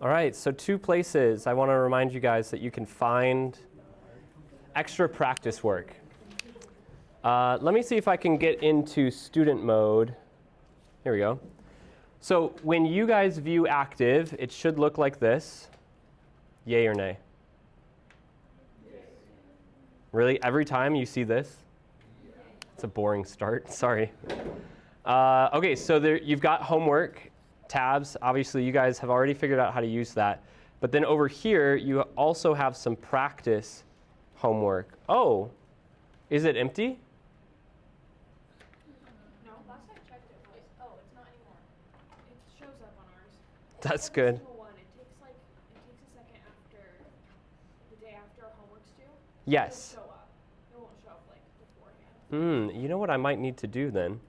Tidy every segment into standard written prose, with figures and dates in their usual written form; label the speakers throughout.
Speaker 1: All right, so 2 places I want to remind you guys that you can find extra practice work. Let me see if I can get into student mode. Here we go. So when you guys view active, it should look like this. Yay or nay?
Speaker 2: Yes.
Speaker 1: Really? Every time you see this? It's a boring start. Sorry. Okay, so you've got homework tabs. Obviously, you guys have already figured out how to use that. But then over here, you also have some practice homework. Oh, is it empty?
Speaker 2: No, last I checked it was. Oh, it's not anymore. It shows up on ours.
Speaker 1: That's good.
Speaker 2: It takes a second after the day after our homework's due.
Speaker 1: Yes.
Speaker 2: It'll show up. It won't show up like beforehand.
Speaker 1: You know what I might need to do then?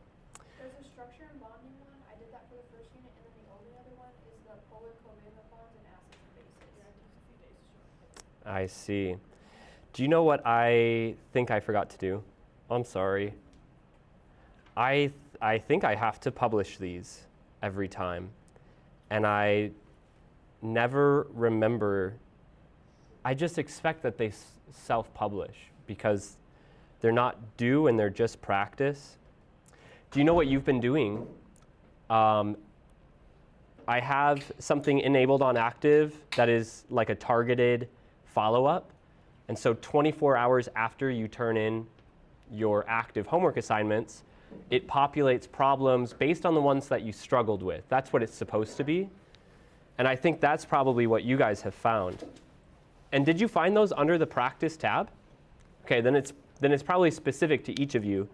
Speaker 2: There's a structure and bonding one. I did that for the first unit, and then the only other one is the polar covalent bonds and acids and bases. Yeah, it takes a few days to show up.
Speaker 1: I see. Do you know what I think I forgot to do? I'm sorry. I think I have to publish these every time. And I never remember. I just expect that they self-publish because they're not due and they're just practice. Do you know what you've been doing? I have something enabled on active that is like a targeted follow-up. And so 24 hours after you turn in your active homework assignments, it populates problems based on the ones that you struggled with. That's what it's supposed to be. And I think that's probably what you guys have found. And did you find those under the practice tab? Okay, then it's probably specific to each of you.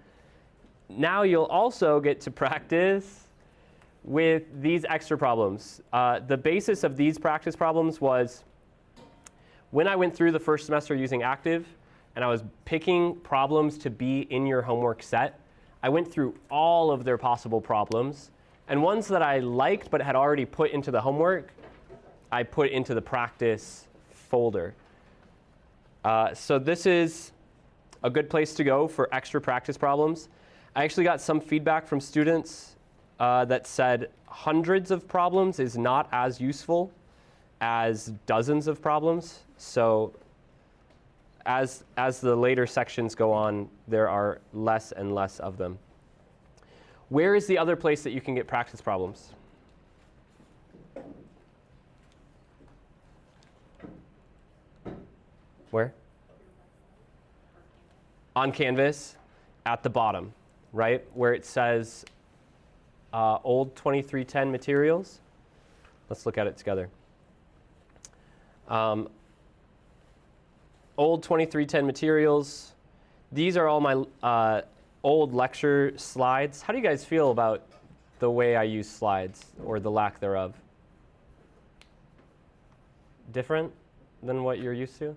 Speaker 1: Now you'll also get to practice with these extra problems. The basis of these practice problems was when I went through the first semester using active and I was picking problems to be in your homework set, I went through all of their possible problems, and ones that I liked but had already put into the homework, I put into the practice folder. So this is a good place to go for extra practice problems. I actually got some feedback from students that said hundreds of problems is not as useful as dozens of problems. So as the later sections go on, there are less and less of them. Where is the other place that you can get practice problems? Where? On Canvas, at the bottom, right? Where it says old 2310 materials. Let's look at it together. Old 2310 materials. These are all my old lecture slides. How do you guys feel about the way I use slides, or the lack thereof? Different than what you're used to?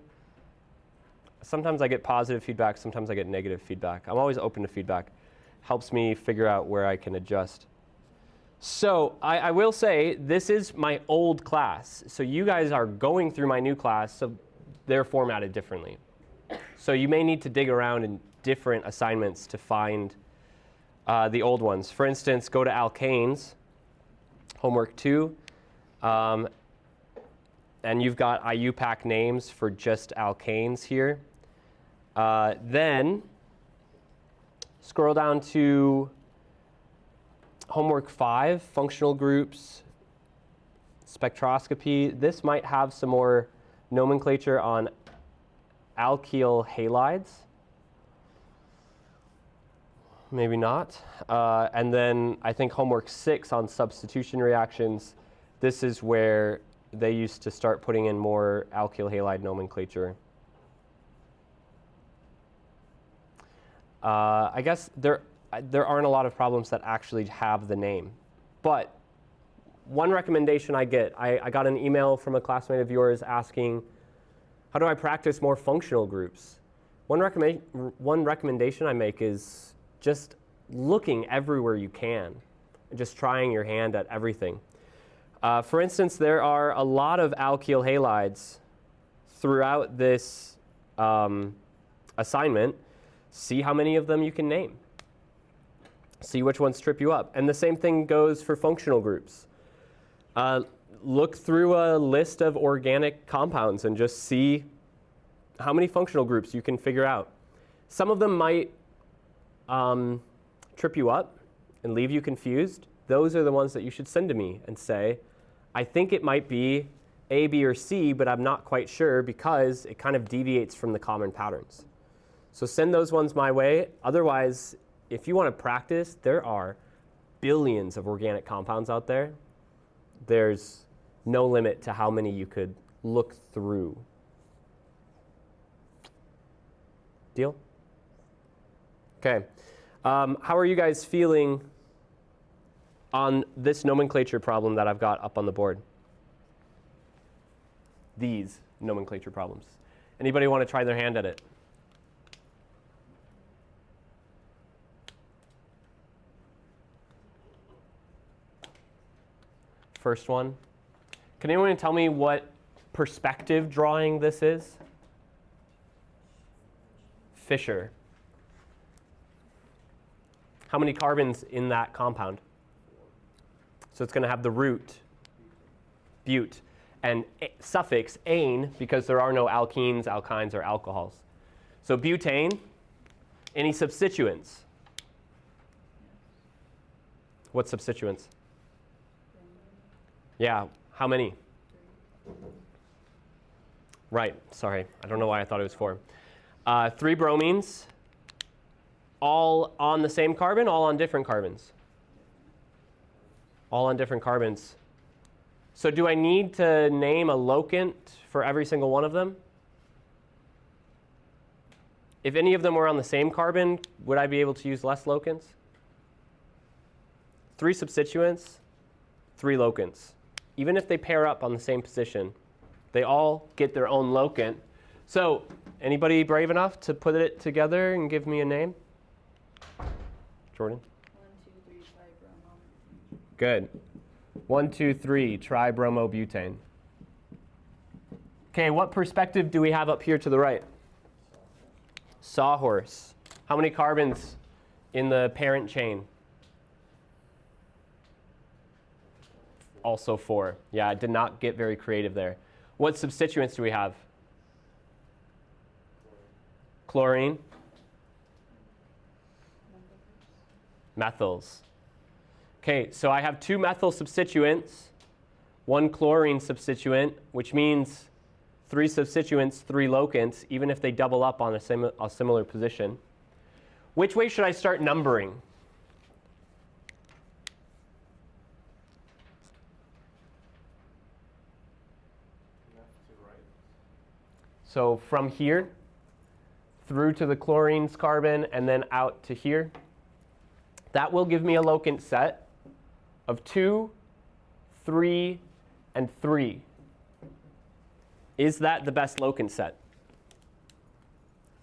Speaker 1: Sometimes I get positive feedback, sometimes I get negative feedback. I'm always open to feedback. Helps me figure out where I can adjust. So I will say this is my old class. So you guys are going through my new class, so they're formatted differently. So you may need to dig around in different assignments to find the old ones. For instance, go to alkanes, homework 2, and you've got IUPAC names for just alkanes here. Then scroll down to homework 5, functional groups, spectroscopy. This might have some more nomenclature on alkyl halides. Maybe not. And then I think homework 6 on substitution reactions. This is where they used to start putting in more alkyl halide nomenclature. I guess there aren't a lot of problems that actually have the name. But one recommendation I get, I got an email from a classmate of yours asking, how do I practice more functional groups? One recommendation I make is just looking everywhere you can, and just trying your hand at everything. For instance, there are a lot of alkyl halides throughout this assignment. See how many of them you can name. See which ones trip you up. And the same thing goes for functional groups. look through a list of organic compounds and just see how many functional groups you can figure out. Some of them might trip you up and leave you confused. Those are the ones that you should send to me and say, I think it might be A, B, or C, but I'm not quite sure because it kind of deviates from the common patterns. So send those ones my way. Otherwise, if you want to practice, there are billions of organic compounds out there. There's no limit to how many you could look through. Deal? Okay. How are you guys feeling on this nomenclature problem that I've got up on the board? These nomenclature problems. Anybody want to try their hand at it? First one. Can anyone tell me what perspective drawing this is? Fisher. How many carbons in that compound? So it's going to have the root, bute, and suffix ane because there are no alkenes, alkynes, or alcohols. So butane, any substituents? What substituents? Yeah, how many? Right, sorry. I don't know why I thought it was 4. 3 bromines, all on the same carbon, all on different carbons? All on different carbons. So do I need to name a locant for every single one of them? If any of them were on the same carbon, would I be able to use less locants? 3 substituents, 3 locants. Even if they pair up on the same position, they all get their own locant. So anybody brave enough to put it together and give me a name? Jordan?
Speaker 2: 1, 2, 3, tribromo.
Speaker 1: Good. 1, 2, 3, tribromobutane. Okay, what perspective do we have up here to the right? Sawhorse. How many carbons in the parent chain? Also 4. Yeah, I did not get very creative there. What substituents do we have? Chlorine. Methyls. Okay, so I have 2 methyl substituents, 1 chlorine substituent, which means 3 substituents, 3 locants, even if they double up on a similar position. Which way should I start numbering? So from here through to the chlorine's carbon and then out to here. That will give me a locant set of 2, 3, and 3. Is that the best locant set?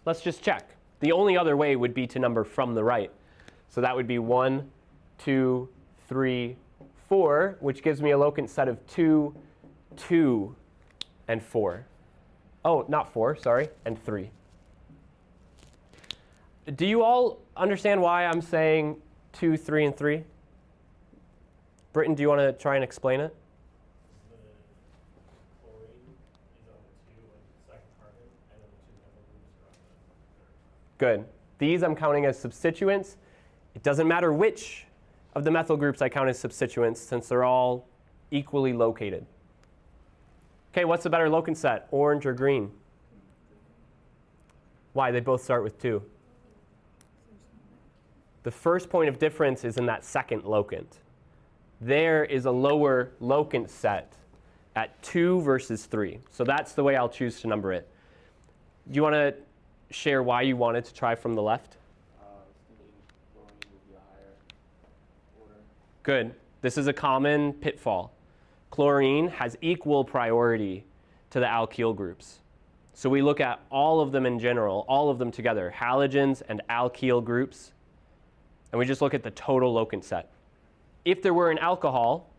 Speaker 1: Let's just check. The only other way would be to number from the right. So that would be 1, 2, 3, 4, which gives me a locant set of 2, 2, and 4. Oh, not 4, sorry, and 3. Do you all understand why I'm saying 2, 3, and 3? Britton, do you want to try and explain it?
Speaker 3: The chlorine is on the 2 on the second carbon, and then the 2 methyl groups are on the third carbon.
Speaker 1: Good. These I'm counting as substituents. It doesn't matter which of the methyl groups I count as substituents since they're all equally located. Okay, what's the better locant set, orange or green? Why? They both start with 2. The first point of difference is in that second locant. There is a lower locant set at 2 versus 3. So that's the way I'll choose to number it. Do you want to share why you wanted to try from the left?
Speaker 3: Chlorine would be a higher order.
Speaker 1: Good. This is a common pitfall. Chlorine has equal priority to the alkyl groups. So we look at all of them in general, all of them together, halogens and alkyl groups, and we just look at the total locant set. If there were an alcohol,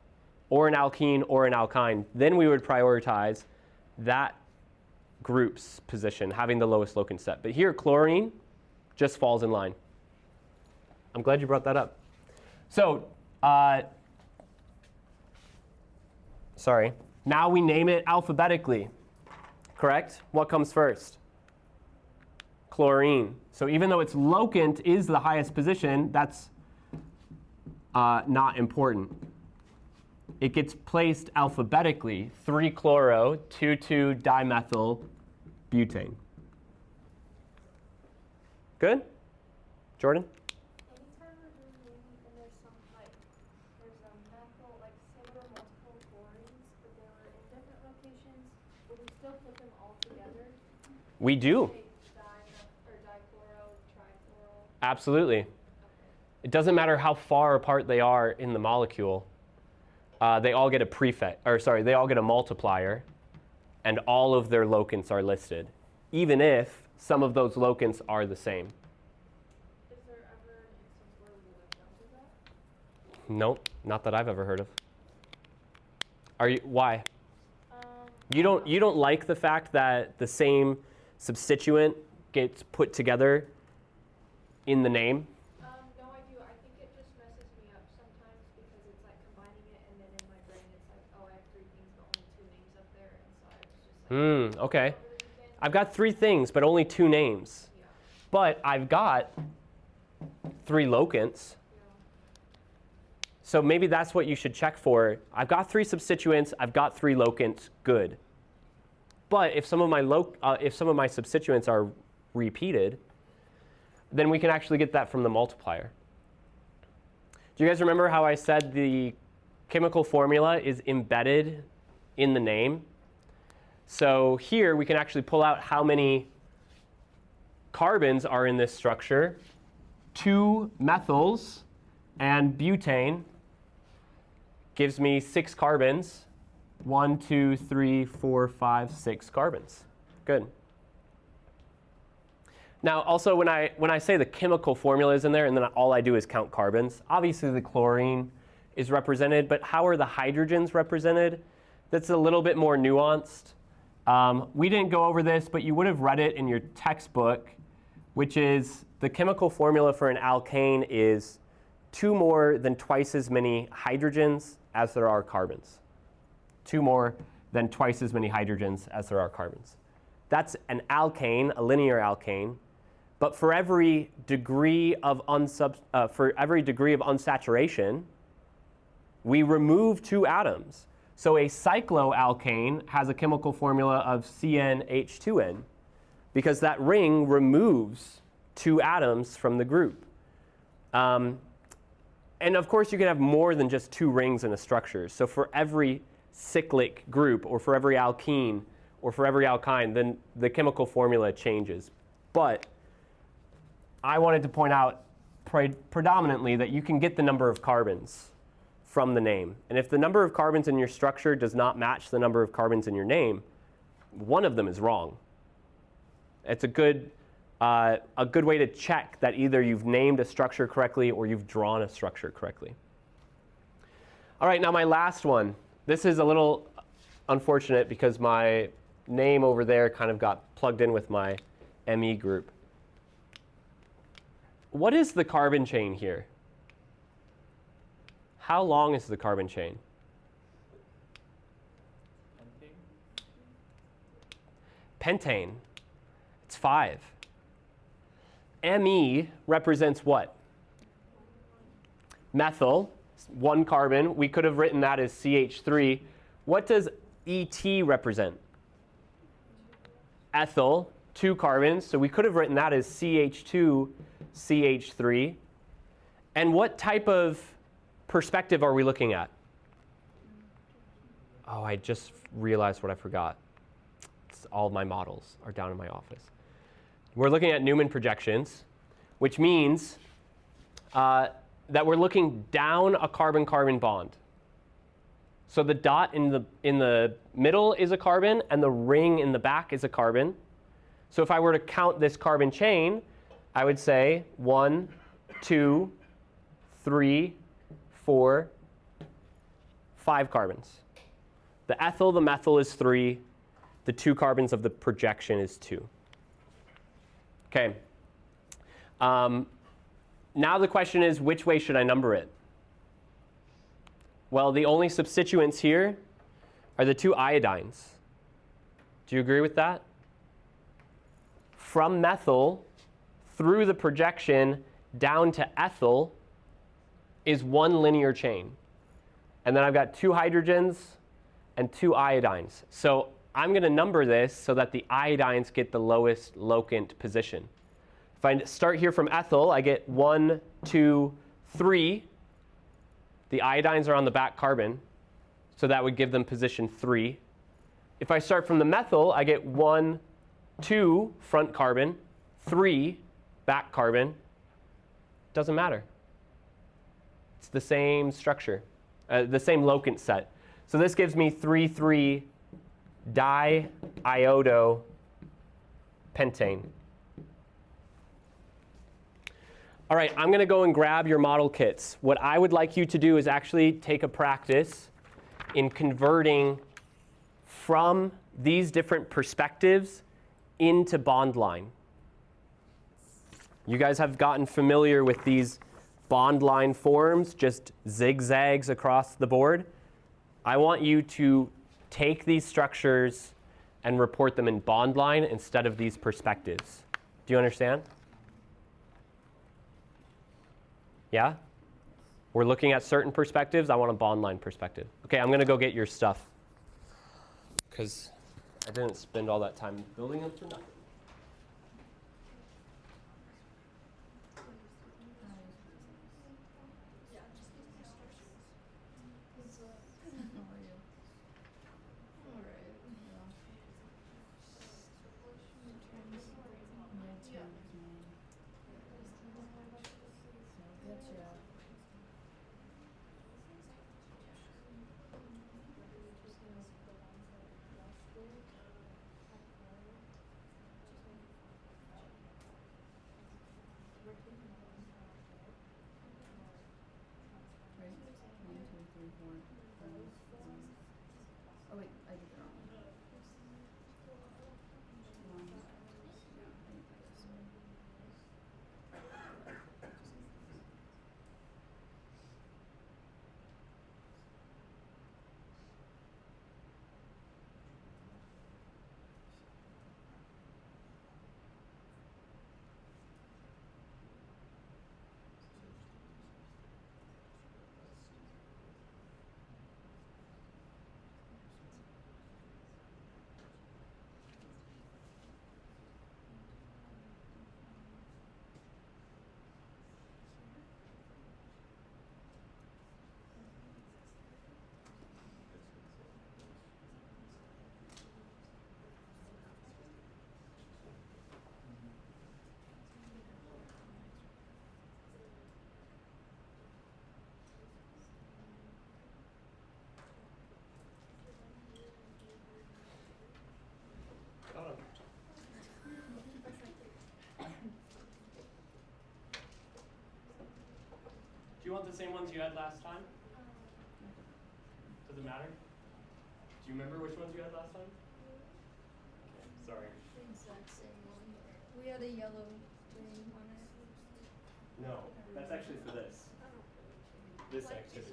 Speaker 1: or an alkene, or an alkyne, then we would prioritize that group's position, having the lowest locant set. But here, chlorine just falls in line. I'm glad you brought that up. So, sorry. Now we name it alphabetically, correct? What comes first? Chlorine. So even though its locant is the highest position, that's not important. It gets placed alphabetically, 3-chloro, 2,2-dimethyl butane. Good? Jordan?
Speaker 2: Anytime we're doing naming and there's some there's a methyl, like say there were multiple chlorines, but they were in different locations, but we still put them all together.
Speaker 1: We do.
Speaker 2: Say dichloro, trichloro.
Speaker 1: Absolutely. It doesn't matter how far apart they are in the molecule. They all get a prefix, or sorry, they all get a multiplier, and all of their locants are listed, even if some of those locants are the same.
Speaker 2: Is there ever an instance where we would jump to that?
Speaker 1: Nope, not that I've ever heard of. Are you? Why?
Speaker 2: Um,
Speaker 1: You don't like the fact that the same substituent gets put together in the name?
Speaker 2: No, I do. I think it just messes me up sometimes because it's like combining it and then in my brain it's like, oh, I have 3 things but only 2 names up there, and so I was just like,
Speaker 1: Okay.
Speaker 2: over the weekend.
Speaker 1: I've got 3 things, but only 2 names.
Speaker 2: Yeah.
Speaker 1: But I've got 3 locants.
Speaker 2: Yeah.
Speaker 1: So maybe that's what you should check for. I've got 3 substituents. I've got 3 locants. Good. But if some of my substituents are repeated, then we can actually get that from the multiplier. Do you guys remember how I said the chemical formula is embedded in the name? So here we can actually pull out how many carbons are in this structure. 2 methyls and butane gives me 6 carbons. 1, 2, 3, 4, 5, 6 carbons. Good. Now, also, when I say the chemical formula is in there and then all I do is count carbons, obviously the chlorine is represented, but how are the hydrogens represented? That's a little bit more nuanced. We didn't go over this, but you would have read it in your textbook, which is the chemical formula for an alkane is 2 more than twice as many hydrogens as there are carbons. 2 more than twice as many hydrogens as there are carbons. That's an alkane, a linear alkane. But for every degree of unsaturation, we remove 2 atoms. So a cycloalkane has a chemical formula of CnH2n because that ring removes 2 atoms from the group. And of course, you can have more than just 2 rings in a structure. So for every cyclic group, or for every alkene, or for every alkyne, then the chemical formula changes. But I wanted to point out predominantly that you can get the number of carbons from the name. And if the number of carbons in your structure does not match the number of carbons in your name, one of them is wrong. It's a good way to check that either you've named a structure correctly or you've drawn a structure correctly. All right, now my last one. This is a little unfortunate because my name over there kind of got plugged in with my ME group. What is the carbon chain here? How long is the carbon chain? Pentane. It's 5. Me represents what? Methyl, 1 carbon. We could have written that as CH3. What does ET represent? Ethyl, 2 carbons. So we could have written that as CH2, CH3. And what type of perspective are we looking at? Oh, I just realized what I forgot. All of my models are down in my office. We're looking at Newman projections, which means that we're looking down a carbon-carbon bond. So the dot in the middle is a carbon, and the ring in the back is a carbon. So if I were to count this carbon chain, I would say 1, 2, 3, 4, 5 carbons. The ethyl, the methyl is 3. The 2 carbons of the projection is 2. Okay. Now the question is, which way should I number it? Well, the only substituents here are the two iodines. Do you agree with that? From methyl through the projection down to ethyl is one linear chain. And then I've got two hydrogens and two iodines. So I'm going to number this so that the iodines get the lowest locant position. If I start here from ethyl, I get 1, 2, 3. The iodines are on the back carbon, so that would give them position 3. If I start from the methyl, I get 1, 2 front carbon, 3 back carbon. Doesn't matter. It's the same structure, the same locant set. So this gives me 3,3 diiodopentane. All right, I'm going to go and grab your model kits. What I would like you to do is actually take a practice in converting from these different perspectives into bond line. You guys have gotten familiar with these bond line forms, just zigzags across the board. I want you to take these structures and report them in bond line instead of these perspectives. Do you understand? Yeah? We're looking at certain perspectives. I want a bond line perspective. Okay, I'm going to go get your stuff because I didn't spend all that time building them for nothing.
Speaker 4: Oh wait, I did the wrong one.
Speaker 1: Do you want the same ones you had last time? Does it matter? Do you remember which ones you had last time? Okay, sorry.
Speaker 2: The exact same one. We had a yellow thing on it.
Speaker 1: No, that's actually for this. This activity.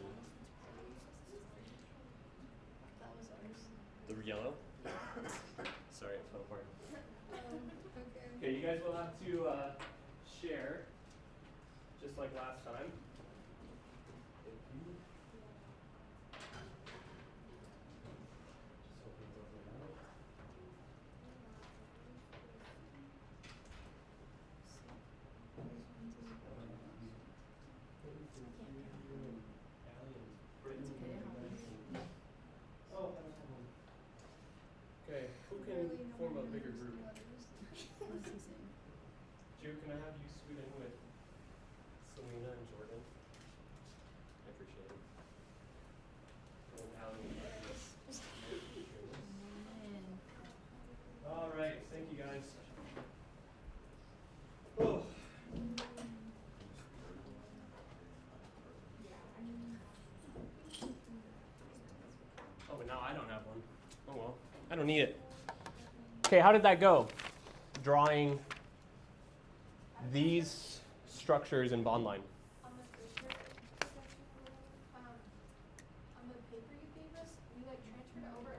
Speaker 2: That was ours.
Speaker 1: The yellow? Sorry, it fell apart.
Speaker 2: Okay.
Speaker 1: Okay, you guys will have to share, just like last time. Thank you. Just open those out. Oh, okay, who can form a bigger group? Drew, can I have you scoot in with Selena and Jordan? I appreciate it. And Alan, you got this. All right, thank you guys. Oh. Oh, but now I don't have one. Oh well, I don't need it. Okay, how did that go? Drawing these structures in bond line.
Speaker 2: On the paper section, on the paper you gave us, we like transferred it over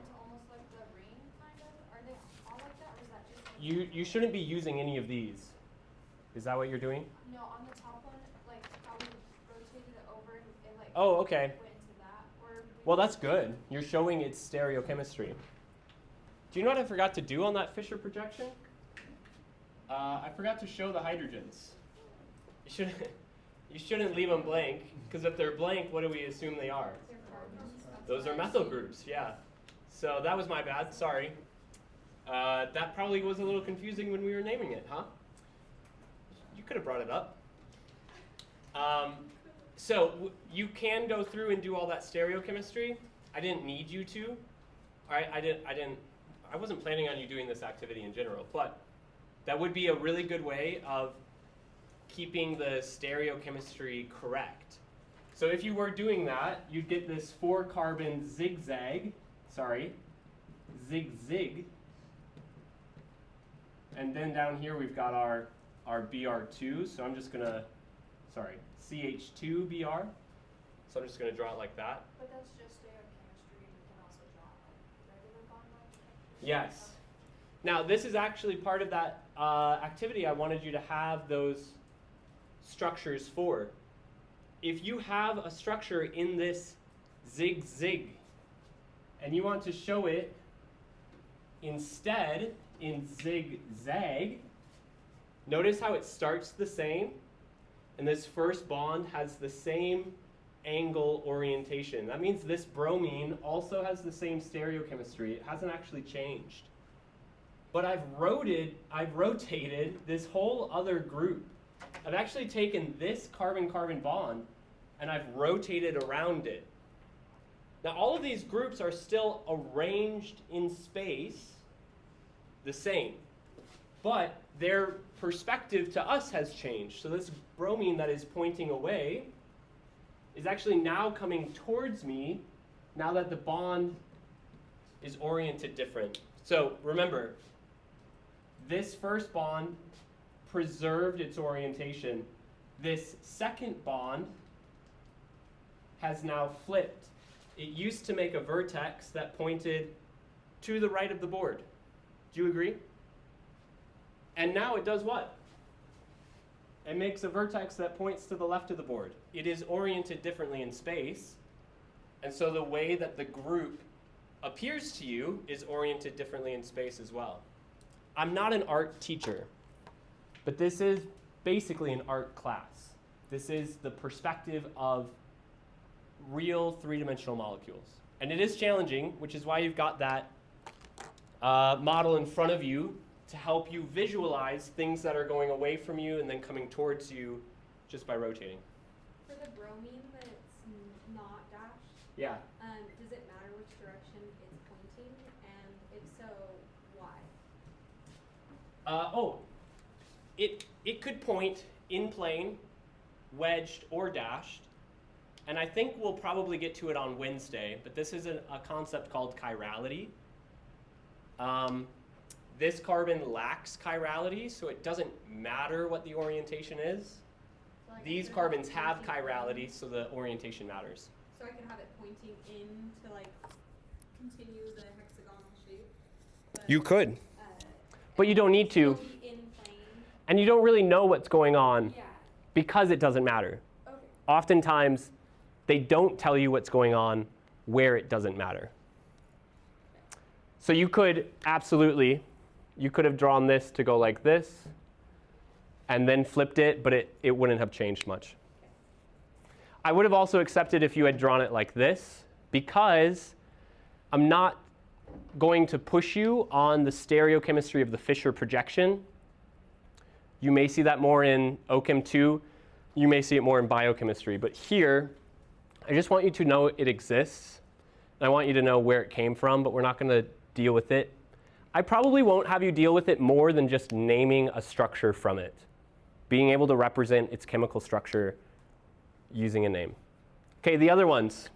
Speaker 1: you shouldn't be using any of these. Is that what you're doing?
Speaker 2: No, on the top one, like how we rotated it over and it like
Speaker 1: Oh, okay.
Speaker 2: went into that. Or
Speaker 1: Well, that's good. You're showing its stereochemistry. Do you know what I forgot to do on that Fisher projection? I forgot to show the hydrogens. You shouldn't leave them blank, because if they're blank, what do we assume they are?
Speaker 2: they're carbons.
Speaker 1: Those are methyl groups, yeah. So that was my bad, sorry. That probably was a little confusing when we were naming it, huh? You could have brought it up. You can go through and do all that stereochemistry. I didn't need you to. I wasn't planning on you doing this activity in general, but that would be a really good way of keeping the stereochemistry correct. So if you were doing that, you'd get this 4-carbon zig-zig, and then down here we've got our Br2, so I'm just gonna, CH2Br, so I'm just gonna draw it like that.
Speaker 2: But that's just stereochemistry, and you can also draw like regular bond structures.
Speaker 1: Yes. Now this is actually part of that activity I wanted you to have those structures for. If you have a structure in this zig-zig and you want to show it instead in zig-zag, notice how it starts the same and this first bond has the same angle orientation. That means this bromine also has the same stereochemistry. It hasn't actually changed. But I've rotated this whole other group. I've actually taken this carbon-carbon bond and I've rotated around it. Now all of these groups are still arranged in space the same, but their perspective to us has changed. So this bromine that is pointing away is actually now coming towards me now that the bond is oriented different. So remember, this first bond preserved its orientation. This second bond has now flipped. It used to make a vertex that pointed to the right of the board. Do you agree? And now it does what? It makes a vertex that points to the left of the board. It is oriented differently in space, and so the way that the group appears to you is oriented differently in space as well. I'm not an art teacher, but this is basically an art class. This is the perspective of real three-dimensional molecules. And it is challenging, which is why you've got that model in front of you to help you visualize things that are going away from you and then coming towards you just by rotating.
Speaker 2: For the bromine that's not dashed,
Speaker 1: Yeah.
Speaker 2: does it matter which direction it's pointing? And if so, why?
Speaker 1: It could point in plane, wedged, or dashed. And I think we'll probably get to it on Wednesday, but this is a concept called chirality. This carbon lacks chirality, so it doesn't matter what the orientation is.
Speaker 2: So
Speaker 1: These carbons have chirality, so the orientation matters.
Speaker 2: So I can have it pointing in to like continue the hexagonal shape. But,
Speaker 1: You could, but you
Speaker 2: and
Speaker 1: don't need to.
Speaker 2: still be in plane.
Speaker 1: And you don't really know what's going on
Speaker 2: Yeah.
Speaker 1: because it doesn't matter.
Speaker 2: Okay.
Speaker 1: Oftentimes, they don't tell you what's going on where it doesn't matter. So you could absolutely, you could have drawn this to go like this and then flipped it, but it wouldn't have changed much. I would have also accepted if you had drawn it like this, because I'm not going to push you on the stereochemistry of the Fisher projection. You may see that more in OChem 2. You may see it more in biochemistry. But here, I just want you to know it exists. And I want you to know where it came from, but we're not going to deal with it. I probably won't have you deal with it more than just naming a structure from it, being able to represent its chemical structure using a name. Okay, the other ones.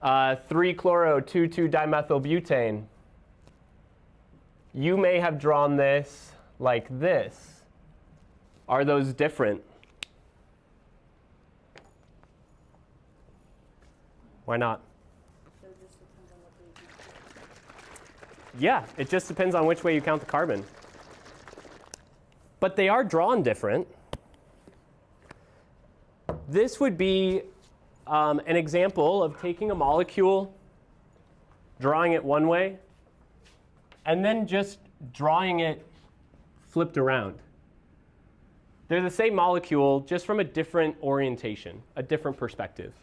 Speaker 1: 3-chloro-2,2-dimethylbutane. You may have drawn this like this. Are those different? Why not?
Speaker 4: So it just depends on what they do.
Speaker 1: Yeah, it just depends on which way you count the carbon. but they are drawn different. This would be an example of taking a molecule, drawing it one way, and then just drawing it flipped around. They're the same molecule, just from a different orientation, a different perspective.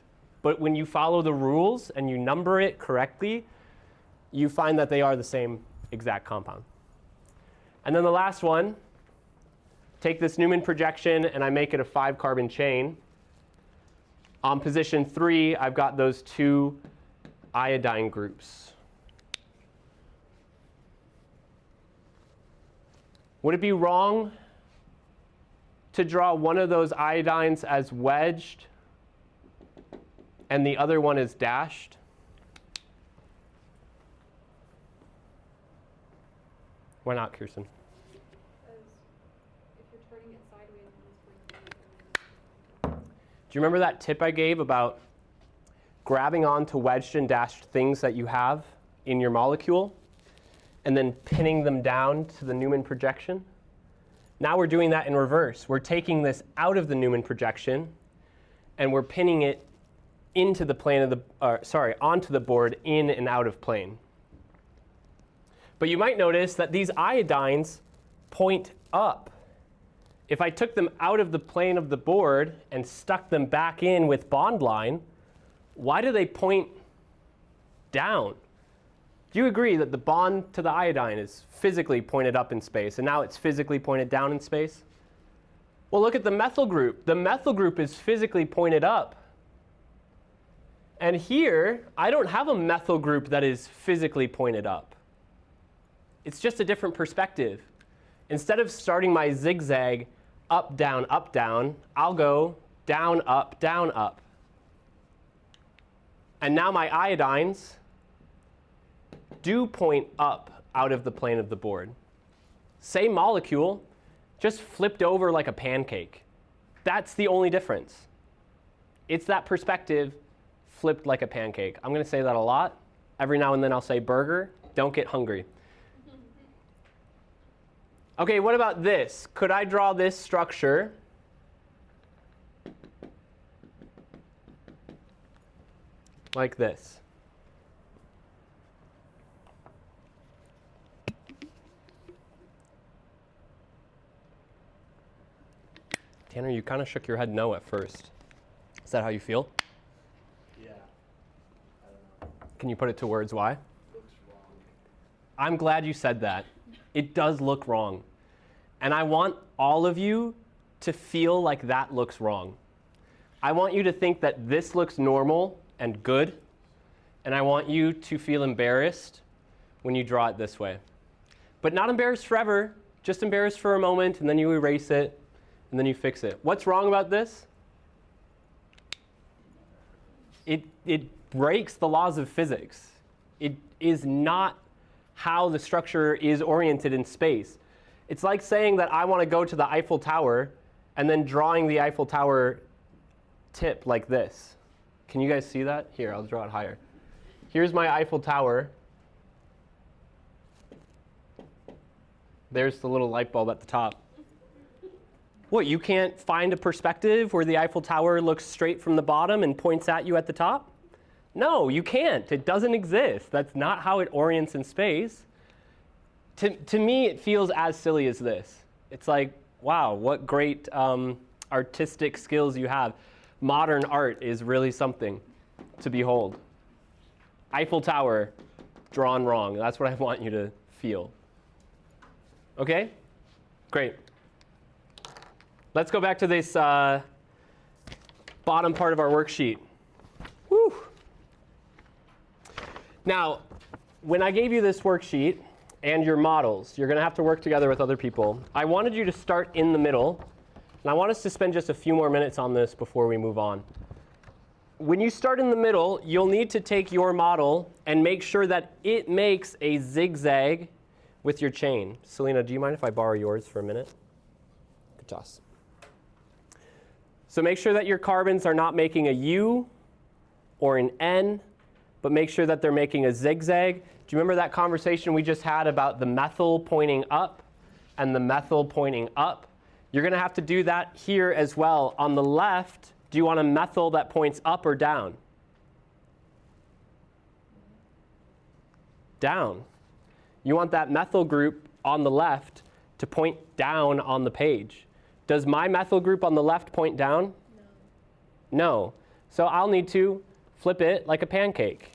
Speaker 1: But when you follow the rules and you number it correctly, you find that they are the same exact compound. And then the last one, take this Newman projection and I make it a 5-carbon chain. On position 3, I've got those 2 iodine groups. Would it be wrong to draw one of those iodines as wedged and the other one is dashed? Why not, Kirsten?
Speaker 4: Because if you're turning it sideways, it's going to
Speaker 1: Do you remember that tip I gave about grabbing onto wedged and dashed things that you have in your molecule and then pinning them down to the Newman projection? Now we're doing that in reverse. We're taking this out of the Newman projection and we're pinning it into the plane of the, onto the board in and out of plane. But you might notice that these iodines point up. If I took them out of the plane of the board and stuck them back in with bond line, why do they point down? Do you agree that the bond to the iodine is physically pointed up in space, and now it's physically pointed down in space? Well, look at the methyl group. The methyl group is physically pointed up. And here, I don't have a methyl group that is physically pointed up. It's just a different perspective. Instead of starting my zigzag up, down, I'll go down, up, down, up. And now my iodines do point up out of the plane of the board. Same molecule, just flipped over like a pancake. That's the only difference. It's that perspective flipped like a pancake. I'm going to say that a lot. Every now and then I'll say burger. Don't get hungry. Okay, what about this? Could I draw this structure like this? Tanner, you kind of shook your head no at first. Is that how you feel?
Speaker 3: Yeah. I don't know.
Speaker 1: Can you put it to words why?
Speaker 3: Looks wrong.
Speaker 1: I'm glad you said that. It does look wrong. And I want all of you to feel like that looks wrong. I want you to think that this looks normal and good, and I want you to feel embarrassed when you draw it this way. But not embarrassed forever, just embarrassed for a moment, and then you erase it, and then you fix it. What's wrong about this? It breaks the laws of physics. It is not how the structure is oriented in space. It's like saying that I want to go to the Eiffel Tower and then drawing the Eiffel Tower tip like this. Can you guys see that? Here, I'll draw it higher. Here's my Eiffel Tower. There's the little light bulb at the top. What, you can't find a perspective where the Eiffel Tower looks straight from the bottom and points at you at the top? No, you can't. It doesn't exist. That's not how it orients in space. To me, it feels as silly as this. It's like, wow, what great artistic skills you have. Modern art is really something to behold. Eiffel Tower, drawn wrong. That's what I want you to feel. Okay? Great. Let's go back to this bottom part of our worksheet. Woo. Now, when I gave you this worksheet and your models, you're going to have to work together with other people. I wanted you to start in the middle, and I want us to spend just a few more minutes on this before we move on. When you start in the middle, you'll need to take your model and make sure that it makes a zigzag with your chain. Selena, do you mind if I borrow yours for a minute? Good job. So make sure that your carbons are not making a U or an N, but make sure that they're making a zigzag. Do you remember that conversation we just had about the methyl pointing up and the methyl pointing up. You're going to have to do that here as well. On the left, do you want a methyl that points up or down? Down. You want that methyl group on the left to point down on the page. Does my methyl group on the left point down? No. So I'll need to flip it like a pancake.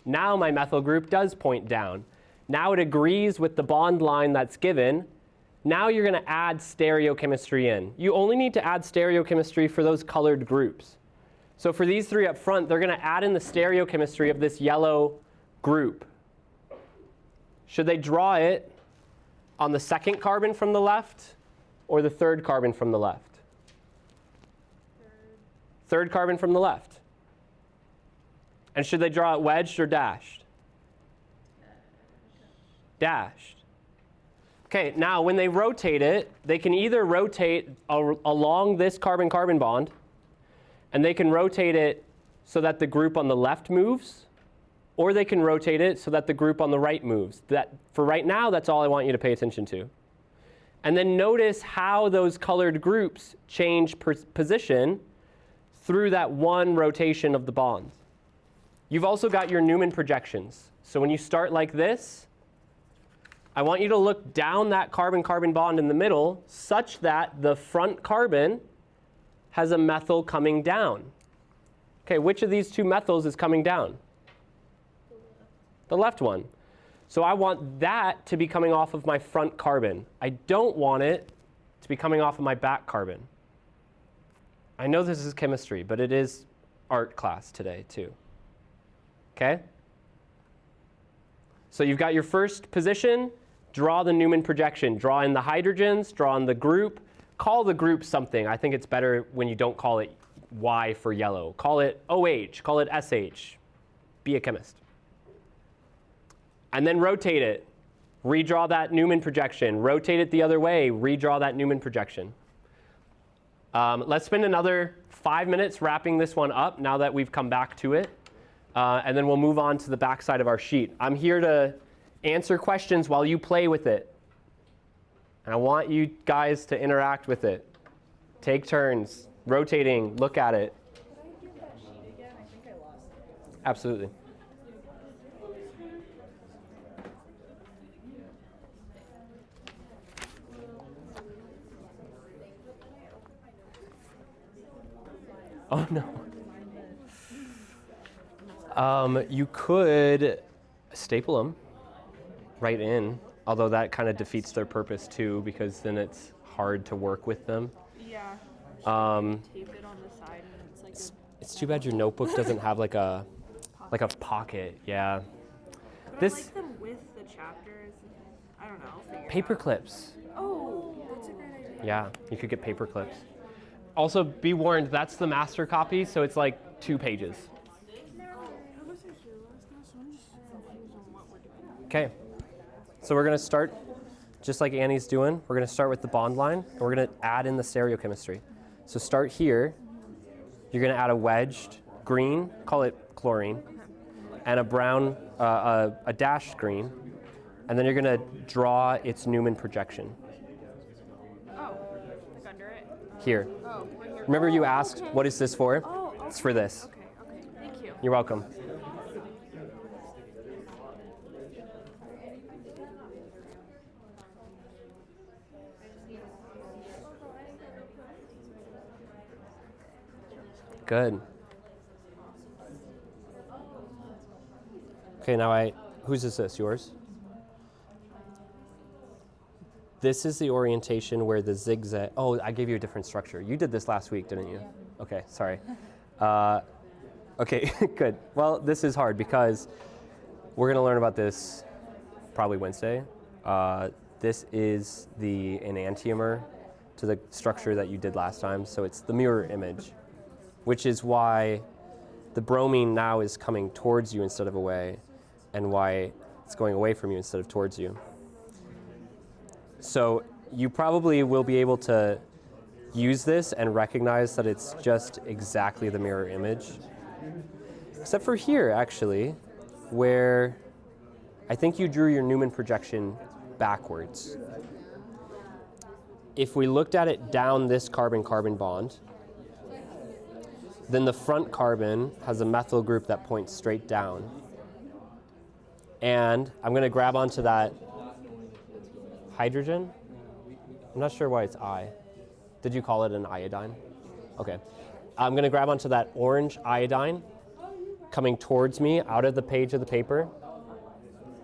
Speaker 1: Now my methyl group does point down. Now it agrees with the bond line that's given. Now you're going to add stereochemistry in. You only need to add stereochemistry for those colored groups. So for these three up front, they're going to add in the stereochemistry of this yellow group. Should they draw it on the second carbon from the left or the third carbon from the left? Third carbon from the left. And should they draw it wedged or dashed? Dashed. Okay, now when they rotate it, they can either rotate along this carbon-carbon bond, and they can rotate it so that the group on the left moves, or they can rotate it so that the group on the right moves. For right now, that's all I want you to pay attention to. And then notice how those colored groups change position through that one rotation of the bonds. You've also got your Newman projections. So when you start like this, I want you to look down that carbon-carbon bond in the middle such that the front carbon has a methyl coming down. Okay, which of these two methyls is coming down? The left one. So I want that to be coming off of my front carbon. I don't want it to be coming off of my back carbon. I know this is chemistry, but it is art class today too. Okay? So you've got your first position, draw the Newman projection. Draw in the hydrogens, draw in the group. Call the group something. I think it's better when you don't call it Y for yellow. Call it OH, call it SH. Be a chemist. And then rotate it. Redraw that Newman projection. Rotate it the other way. Redraw that Newman projection. Let's spend another 5 minutes wrapping this one up now that we've come back to it. And then we'll move on to the back side of our sheet. I'm here to answer questions while you play with it. And I want you guys to interact with it. Take turns, rotating, look at it.
Speaker 4: Could I get that sheet again? I think I lost it.
Speaker 1: Absolutely. Oh, no. You could staple them right in, although that kind of defeats their purpose too, because then it's hard to work with them.
Speaker 4: Yeah. Tape it on the side and it's like
Speaker 1: It's too bad your notebook doesn't have like a pocket. Yeah.
Speaker 4: But
Speaker 1: This
Speaker 4: I like them with the chapters. I don't know. I'll figure it
Speaker 1: paper
Speaker 4: out.
Speaker 1: clips.
Speaker 4: Oh, that's a great idea.
Speaker 1: Yeah, you could get paper clips. Also, be warned, that's the master copy, so it's like 2 pages. Okay, so we're going to start just like Annie's doing. We're going to start with the bond line, and we're going to add in the stereochemistry. So start here. You're going to add a wedged green, call it chlorine, and a brown, a dashed green, and then you're going to draw its Newman projection.
Speaker 4: Oh, like under it?
Speaker 1: Here.
Speaker 4: Oh, right here.
Speaker 1: Remember you
Speaker 4: Oh,
Speaker 1: asked,
Speaker 4: okay.
Speaker 1: what is this for?
Speaker 4: Oh, okay.
Speaker 1: It's for this.
Speaker 4: Okay, thank you.
Speaker 1: You're welcome. Good. Okay, now whose is this? Yours? This is the orientation where the zigzag, oh, I gave you a different structure. You did this last week, didn't you? Yeah. Okay, sorry. Okay, good. Well, this is hard because we're gonna learn about this probably Wednesday. This is the enantiomer to the structure that you did last time, so it's the mirror image, which is why the bromine now is coming towards you instead of away, and why it's going away from you instead of towards you. So you probably will be able to use this and recognize that it's just exactly the mirror image. Except for here, actually, where I think you drew your Newman projection backwards. if we looked at it down this carbon-carbon bond, then the front carbon has a methyl group that points straight down. And I'm going to grab onto that hydrogen. I'm not sure why it's I. Did you call it an iodine? Okay. I'm going to grab onto that orange iodine coming towards me out of the page of the paper,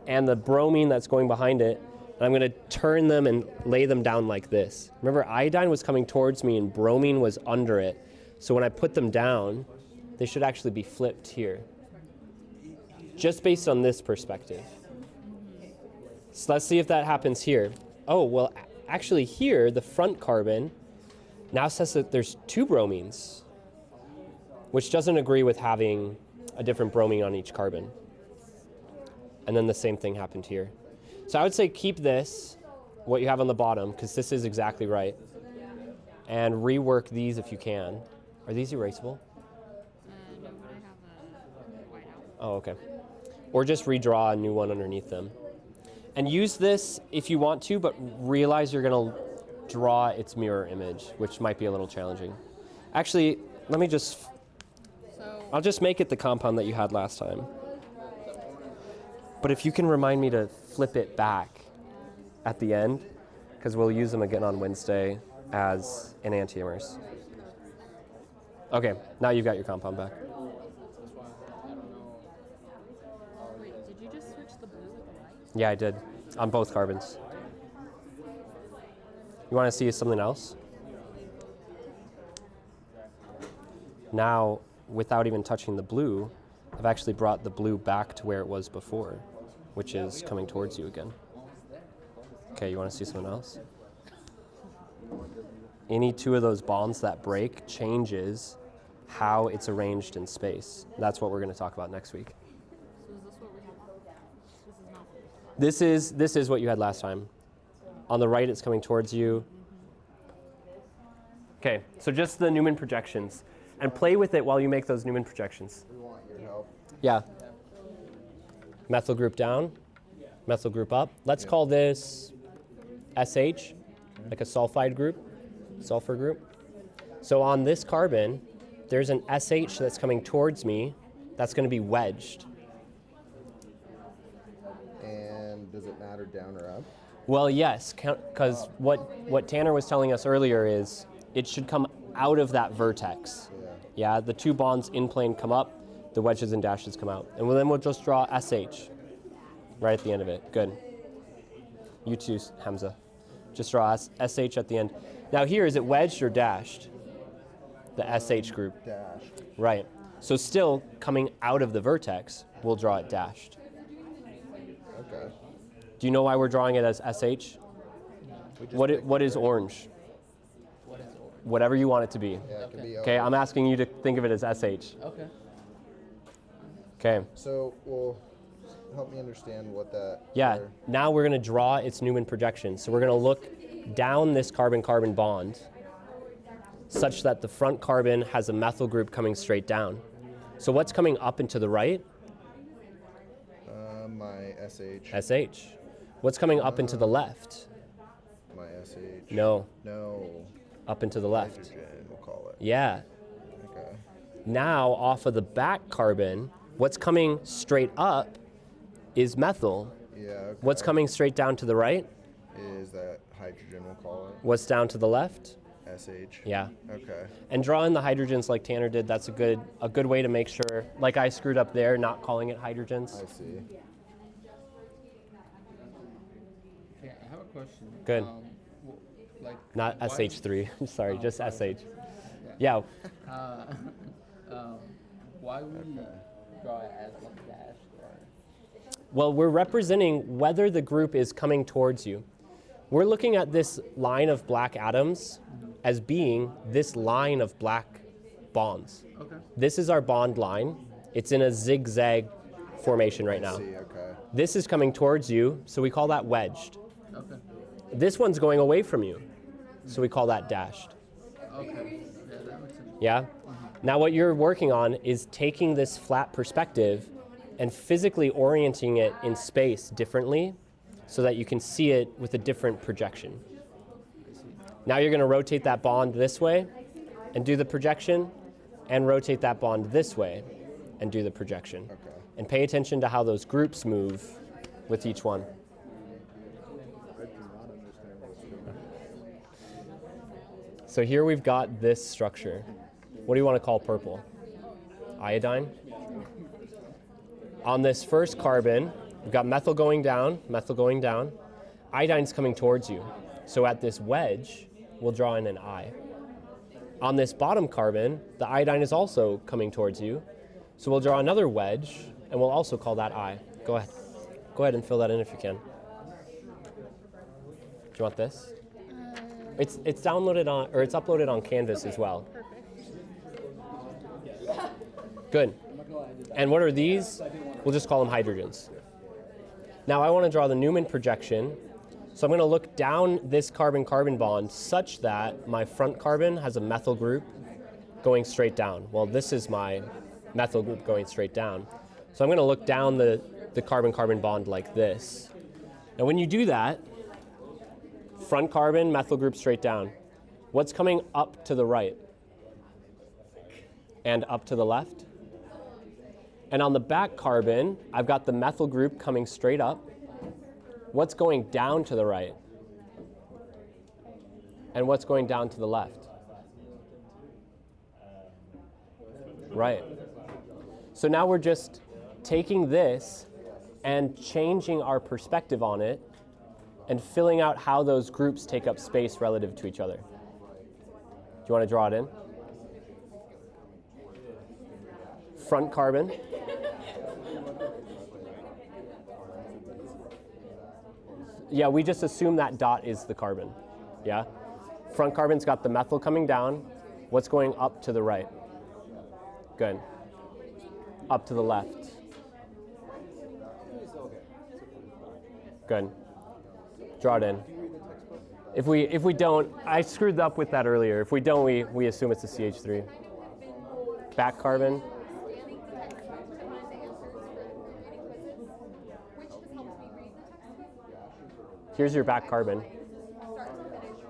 Speaker 1: and the bromine that's going behind it, and I'm going to turn them and lay them down like this. Remember, iodine was coming towards me and bromine was under it. So when I put them down, they should actually be flipped here, just based on this perspective. So let's see if that happens here. Oh, well, actually here, the front carbon now says that there's 2 bromines, which doesn't agree with having a different bromine on each carbon. And then the same thing happened here. So I would say keep this, what you have on the bottom, because this is exactly right, and rework these if you can. Are these erasable?
Speaker 4: No, but I have a whiteout.
Speaker 1: Oh, okay. Or just redraw a new one underneath them. And use this if you want to, but realize you're going to draw its mirror image, which might be a little challenging. Actually, let me just... I'll just make it the compound that you had last time. But if you can remind me to flip it back at the end, because we'll use them again on Wednesday as enantiomers. Okay, now you've got your compound back.
Speaker 4: Wait, did you just switch the blue with the white?
Speaker 1: Yeah, I did, on both carbons. You want to see something else? Now, without even touching the blue, I've actually brought the blue back to where it was before, which is coming towards you again. Okay, you want to see something else? Any 2 of those bonds that break changes how it's arranged in space. That's what we're going to talk about next week.
Speaker 4: So is this what we have? This is not what we have.
Speaker 1: This is what you had last time. On the right, it's coming towards you. Okay, so just the Newman projections. And play with it while you make those Newman projections.
Speaker 5: We want your help.
Speaker 1: Yeah. Methyl group down, methyl group up. Let's call this SH, like a sulfide group, sulfur group. So on this carbon, there's an SH that's coming towards me that's going to be wedged.
Speaker 5: And does it matter down or up?
Speaker 1: Well, yes, because what Tanner was telling us earlier is it should come out of that vertex. Yeah, the 2 bonds in plane come up, the wedges and dashes come out. And then we'll just draw SH right at the end of it. Good. You too, Hamza. Just draw SH at the end. Now here, is it wedged or dashed? The SH group.
Speaker 5: Dash.
Speaker 1: Right. So still coming out of the vertex, we'll draw it dashed.
Speaker 5: Okay.
Speaker 1: Do you know why we're drawing it as SH? What is orange? Whatever you want it to be.
Speaker 5: Yeah, it can be
Speaker 1: Okay, I'm asking you to think of it as SH.
Speaker 6: Okay.
Speaker 1: Okay.
Speaker 5: So, well, help me understand what that...
Speaker 1: Yeah,
Speaker 5: or-
Speaker 1: now we're going to draw its Newman projection. So we're going to look down this carbon-carbon bond such that the front carbon has a methyl group coming straight down. So what's coming up and to the right?
Speaker 5: My SH.
Speaker 1: SH. What's coming up and to the left?
Speaker 5: My SH.
Speaker 1: No,
Speaker 5: No.
Speaker 1: up and to the left.
Speaker 5: Hydrogen, we'll call it.
Speaker 1: Yeah.
Speaker 5: Okay.
Speaker 1: Now off of the back carbon, what's coming straight up is methyl.
Speaker 5: Yeah, okay.
Speaker 1: What's coming straight down to the right?
Speaker 5: Is that hydrogen, we'll call it.
Speaker 1: What's down to the left?
Speaker 5: SH.
Speaker 1: Yeah.
Speaker 5: Okay.
Speaker 1: And draw in the hydrogens like Tanner did. That's a good way to make sure, like I screwed up there, not calling it hydrogens.
Speaker 5: I see.
Speaker 6: Okay, I have a question.
Speaker 1: Good.
Speaker 6: Like
Speaker 1: Not
Speaker 6: why-
Speaker 1: SH3. Sorry,
Speaker 6: Oh,
Speaker 1: just
Speaker 6: sorry.
Speaker 1: SH. Yeah.
Speaker 6: Uh, why would you draw it as like dashed or?
Speaker 1: Well, we're representing whether the group is coming towards you. We're looking at this line of black atoms as being this line of black bonds.
Speaker 6: Okay.
Speaker 1: This is our bond line. It's in a zigzag formation right
Speaker 5: I
Speaker 1: now.
Speaker 5: see, okay.
Speaker 1: This is coming towards you, so we call that wedged.
Speaker 6: Okay.
Speaker 1: This one's going away from you, so we call that dashed.
Speaker 6: Okay. Yeah, that makes sense.
Speaker 1: Yeah? Now what you're working on is taking this flat perspective and physically orienting it in space differently so that you can see it with a different projection. Now you're going to rotate that bond this way and do the projection, and rotate that bond this way and do the projection.
Speaker 5: Okay.
Speaker 1: And pay attention to how those groups move with each one.
Speaker 5: I do not understand what's going on.
Speaker 1: So here we've got this structure. What do you want to call purple? Iodine? On this first carbon, we've got methyl going down, Iodine's coming towards you. So at this wedge, we'll draw in an I. On this bottom carbon, the iodine is also coming towards you. So we'll draw another wedge, and we'll also call that I. Go ahead. Go ahead and fill that in if you can. Do you want this? It's downloaded on, or it's uploaded on Canvas as well. Good. And what are these? We'll just call them hydrogens. Now I want to draw the Newman projection. So I'm going to look down this carbon-carbon bond such that my front carbon has a methyl group going straight down. Well, this is my methyl group going straight down. So I'm going to look down the carbon-carbon bond like this. Now when you do that, front carbon, methyl group straight down. What's coming up to the right? And up to the left? And on the back carbon, I've got the methyl group coming straight up. What's going down to the right? And what's going down to the left? Right. So now we're just taking this and changing our perspective on it and filling out how those groups take up space relative to each other. Do you want to draw it in? Front carbon. Yeah, we just assume that dot is the carbon. Yeah? Front carbon's got the methyl coming down. What's going up to the right? Good. Up to the left. Good. Draw it in. If we don't, I screwed up with that earlier. If we don't, we assume it's a CH3. Back carbon. Here's your back carbon.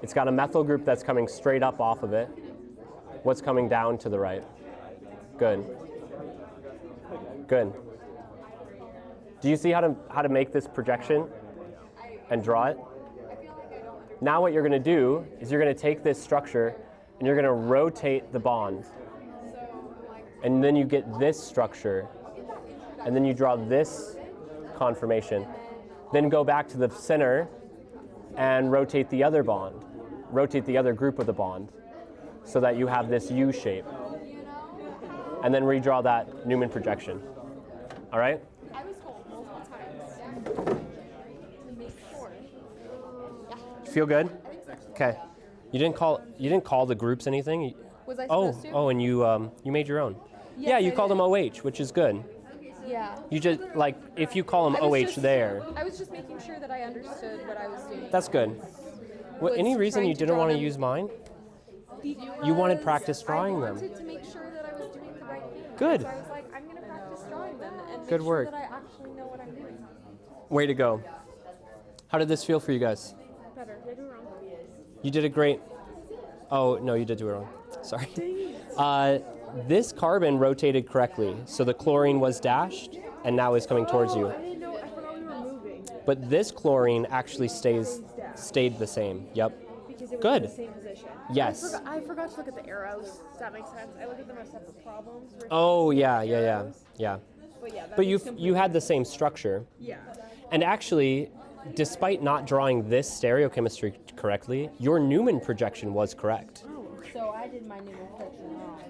Speaker 1: It's got a methyl group that's coming straight up off of it. What's coming down to the right? Good. Good. Do you see how to make this projection and draw it? Now what you're going to do is you're going to take this structure and you're going to rotate the bond. And then you get this structure. And then you draw this conformation. Then go back to the center and rotate the other bond. Rotate the other group of the bond so that you have this U shape. And then redraw that Newman projection. All right?
Speaker 4: I was told multiple times to make sure.
Speaker 1: Feel good? Okay. You didn't call the groups anything?
Speaker 4: Was I supposed to?
Speaker 1: Oh, and you made your own.
Speaker 4: Yes,
Speaker 1: yeah, you
Speaker 4: I
Speaker 1: called
Speaker 4: did.
Speaker 1: them OH, which is good.
Speaker 4: Yeah.
Speaker 1: You just, like, if you call them
Speaker 4: I was
Speaker 1: OH
Speaker 4: just-
Speaker 1: there,
Speaker 4: I was just making sure that I understood what I was doing.
Speaker 1: that's good. What,
Speaker 4: Was
Speaker 1: any reason
Speaker 4: trying
Speaker 1: you
Speaker 4: to
Speaker 1: didn't
Speaker 4: draw
Speaker 1: want to
Speaker 4: them-
Speaker 1: use mine?
Speaker 4: Because
Speaker 1: You wanted practice drawing
Speaker 4: I
Speaker 1: them.
Speaker 4: wanted to make sure that I was doing the right thing.
Speaker 1: Good.
Speaker 4: So I was like, I'm going to practice drawing them and make
Speaker 1: Good
Speaker 4: sure
Speaker 1: work.
Speaker 4: that I actually know what I'm doing.
Speaker 1: Way to go. How did this feel for you guys?
Speaker 4: Better. Did I do it wrong?
Speaker 1: You did it great. Oh, no, you did do it wrong. Sorry. This carbon rotated correctly, so the chlorine was dashed and now is coming towards you.
Speaker 2: I didn't know. I forgot we were moving
Speaker 1: But this chlorine actually stayed the same. Yep.
Speaker 2: because it was
Speaker 1: Good.
Speaker 2: in the same position.
Speaker 1: Yes.
Speaker 2: I forgot to look at the arrows. Does that make sense? I look at them as separate problems. versus
Speaker 1: Oh, yeah.
Speaker 2: But yeah. That
Speaker 1: But
Speaker 2: makes
Speaker 1: you had the same structure.
Speaker 2: Yeah.
Speaker 1: And actually, despite not drawing this stereochemistry correctly, your Newman projection was correct.
Speaker 7: So I did my Newman projection wrong.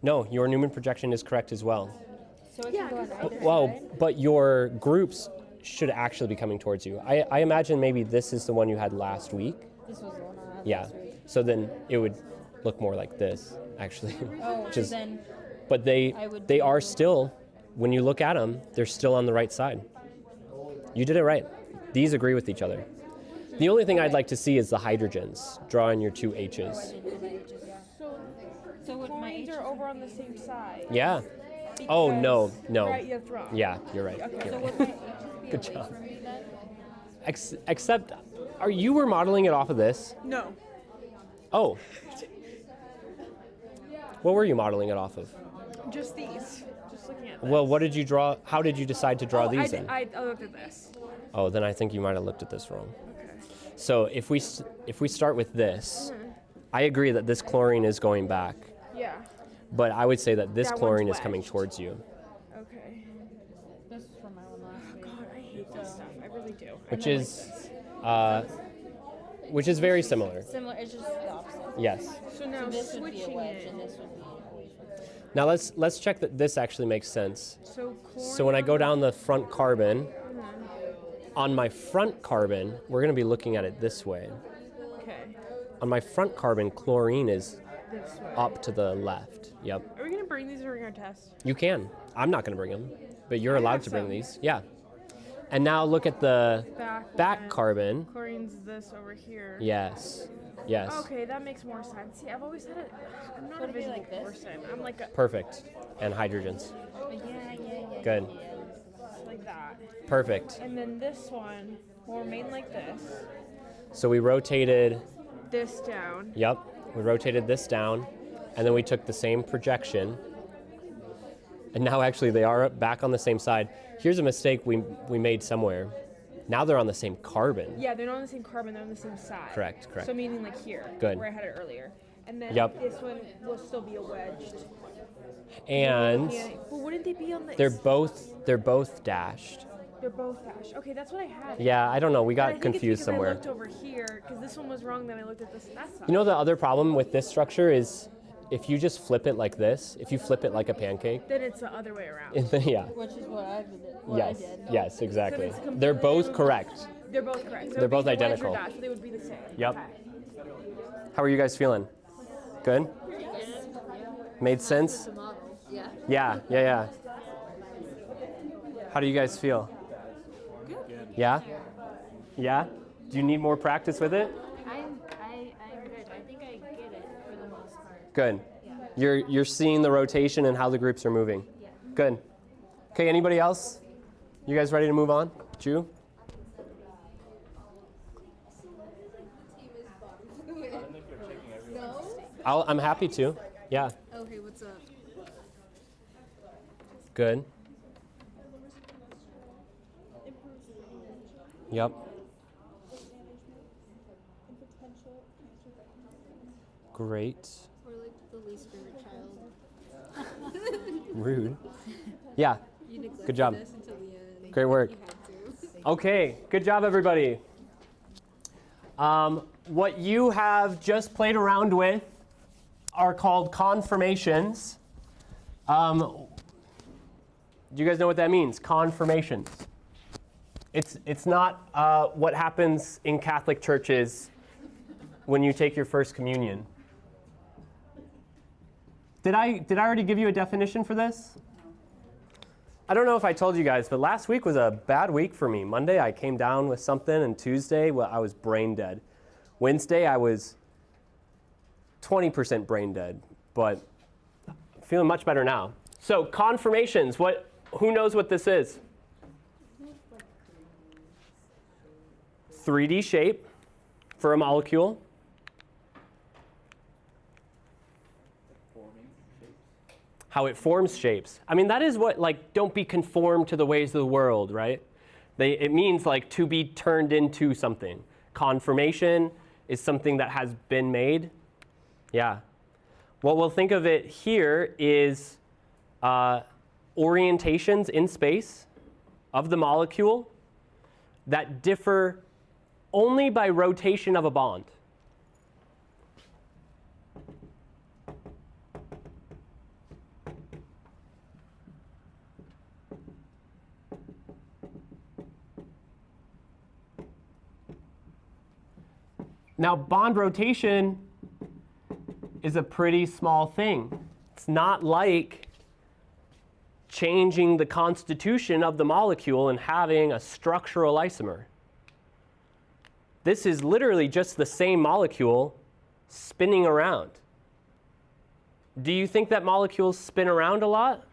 Speaker 1: No, your Newman projection is correct as well.
Speaker 7: So it can go on either
Speaker 1: Well,
Speaker 7: side?
Speaker 1: but your groups should actually be coming towards you. I imagine maybe this is the one you had last week.
Speaker 7: This was the one I had
Speaker 1: Yeah.
Speaker 7: last week.
Speaker 1: So then it would look more like this, actually.
Speaker 7: Oh,
Speaker 1: Just-
Speaker 7: so then
Speaker 1: But
Speaker 7: I would
Speaker 1: they are
Speaker 7: do-
Speaker 1: still, when you look at them, they're still on the right side. You did it right. These agree with each other. The only thing I'd like to see is the hydrogens. Draw in your two H's.
Speaker 7: I did my H's, yeah.
Speaker 2: So
Speaker 7: So would my
Speaker 2: chlorines
Speaker 7: H's
Speaker 2: are over on the same side.
Speaker 1: Yeah. Oh, no.
Speaker 2: Right, you have to draw.
Speaker 1: Yeah, you're right.
Speaker 2: Okay.
Speaker 1: You're
Speaker 7: So
Speaker 1: right.
Speaker 7: would my H's be
Speaker 1: Good
Speaker 7: away
Speaker 1: job.
Speaker 7: from me then?
Speaker 1: Except Are you were modeling it off of this?
Speaker 8: No,
Speaker 1: Oh. What were you modeling it off of?
Speaker 8: just these. Just looking at this.
Speaker 1: Well, what did you draw? How did you decide to draw
Speaker 8: Oh,
Speaker 1: these in?
Speaker 8: I looked at this.
Speaker 1: Oh, then I think you might have looked at this wrong.
Speaker 8: Okay.
Speaker 1: So if we start with this, I agree that this chlorine is going back,
Speaker 8: Yeah.
Speaker 1: but I would say that this
Speaker 8: That one's
Speaker 1: chlorine is coming
Speaker 8: wedged.
Speaker 1: towards you,
Speaker 8: Okay.
Speaker 7: This is from my one last week.
Speaker 8: God, I hate this stuff. I really do.
Speaker 1: which
Speaker 8: I don't
Speaker 1: is
Speaker 8: like this.
Speaker 1: which is very similar.
Speaker 7: Similar, it's just the opposite.
Speaker 1: Yes.
Speaker 8: So now
Speaker 7: This would be a
Speaker 8: switching
Speaker 7: wedge,
Speaker 8: it.
Speaker 7: and this would be away from it.
Speaker 1: Now let's check that this actually makes sense.
Speaker 8: So
Speaker 1: So when I go down the front carbon, on my front carbon, we're going to be looking at it this way.
Speaker 8: Okay.
Speaker 1: On my front carbon, chlorine is
Speaker 8: This way.
Speaker 1: up to the left. Yep.
Speaker 8: Are we gonna bring these or are we gonna test?
Speaker 1: You can. I'm not going to bring them, but you're
Speaker 8: I
Speaker 1: allowed
Speaker 8: have
Speaker 1: to bring
Speaker 8: some.
Speaker 1: these. Yeah. And now look at the back
Speaker 8: one.
Speaker 1: carbon.
Speaker 8: Chlorine's this over here.
Speaker 1: Yes. Yes.
Speaker 8: Okay, that makes more sense. See, I've always had it. I'm not
Speaker 7: Would
Speaker 8: a
Speaker 7: it be
Speaker 8: visual
Speaker 7: like this?
Speaker 8: person. I'm like a,
Speaker 1: Perfect. And hydrogens.
Speaker 7: Yeah.
Speaker 1: Good.
Speaker 8: like that.
Speaker 1: Perfect.
Speaker 8: And then this one will remain like this.
Speaker 1: So we rotated,
Speaker 8: This down.
Speaker 1: yep, we rotated this down, and then we took the same projection. And now actually they are back on the same side. Here's a mistake we made somewhere. Now they're on the same carbon.
Speaker 8: Yeah, they're not on the same carbon. They're on the same side.
Speaker 1: Correct.
Speaker 8: So meaning like here.
Speaker 1: Good.
Speaker 8: Where I had it earlier. And then
Speaker 1: Yep.
Speaker 8: this one will still be a wedged.
Speaker 1: And
Speaker 8: Yeah. But wouldn't they be on the?
Speaker 1: they're both dashed.
Speaker 8: They're both dash. Okay, that's what I had.
Speaker 1: Yeah, I don't know. We
Speaker 8: But I
Speaker 1: got
Speaker 8: think
Speaker 1: confused
Speaker 8: it's because
Speaker 1: somewhere.
Speaker 8: I looked over here because this one was wrong. Then I looked at this. That side.
Speaker 1: You know the other problem with this structure is if you just flip it like this, if you flip it like a pancake,
Speaker 8: Then it's the other way around.
Speaker 1: yeah.
Speaker 7: Which is what I did.
Speaker 1: Yes. Yes, exactly.
Speaker 8: it's
Speaker 1: They're both
Speaker 8: completely-
Speaker 1: correct.
Speaker 8: They're both correct. So
Speaker 1: They're both
Speaker 8: it'd be wedge or
Speaker 1: identical.
Speaker 8: dash, so they would be the same.
Speaker 1: Yep.
Speaker 8: Okay.
Speaker 1: How are you guys feeling? Good? Made sense?
Speaker 7: Yeah.
Speaker 1: Yeah. How do you guys feel? Good. Yeah? Yeah? Do you need more practice with it?
Speaker 2: I'm good. I think I get it for the most part.
Speaker 1: Good. You're seeing the rotation and how the groups are moving.
Speaker 2: Yeah.
Speaker 1: Good. Okay, anybody else? You guys ready to move on? Drew? I'm happy to. Yeah.
Speaker 4: Okay, what's up?
Speaker 1: Good. Yep. Great.
Speaker 4: Or like the least favorite child.
Speaker 1: Rude. Yeah.
Speaker 4: You neglected
Speaker 1: Good job.
Speaker 4: us until the end.
Speaker 1: Great work.
Speaker 4: You had to.
Speaker 1: Okay. Good job, everybody. What you have just played around with are called conformations. Do you guys know what that means? Conformations. It's not what happens in Catholic churches when you take your first communion. Did I already give you a definition for this? I don't know if I told you guys, but last week was a bad week for me. Monday I came down with something, and Tuesday, well, I was brain dead. Wednesday I was 20% brain dead, but feeling much better now. So conformations, who knows what this is? 3D shape for a molecule. How it forms shapes. I mean, that is what, like, don't be conformed to the ways of the world, right? It means, like, to be turned into something. Conformation is something that has been made. Yeah. What we'll think of it here is orientations in space of the molecule that differ only by rotation of a bond. Now, bond rotation is a pretty small thing. It's not like changing the constitution of the molecule and having a structural isomer. This is literally just the same molecule spinning around. Do you think that molecules spin around a lot?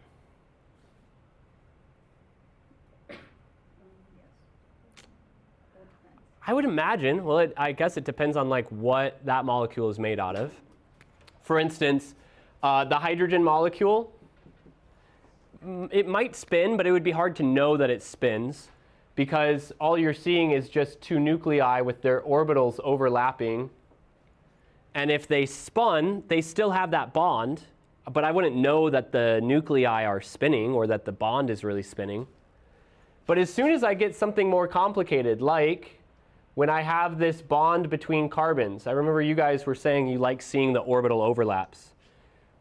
Speaker 1: I would imagine, well, I guess it depends on like what that molecule is made out of. For instance, the hydrogen molecule, it might spin, but it would be hard to know that it spins because all you're seeing is just two nuclei with their orbitals overlapping. And if they spun, they still have that bond, but I wouldn't know that the nuclei are spinning or that the bond is really spinning. But as soon as I get something more complicated, like when I have this bond between carbons, I remember you guys were saying you like seeing the orbital overlaps.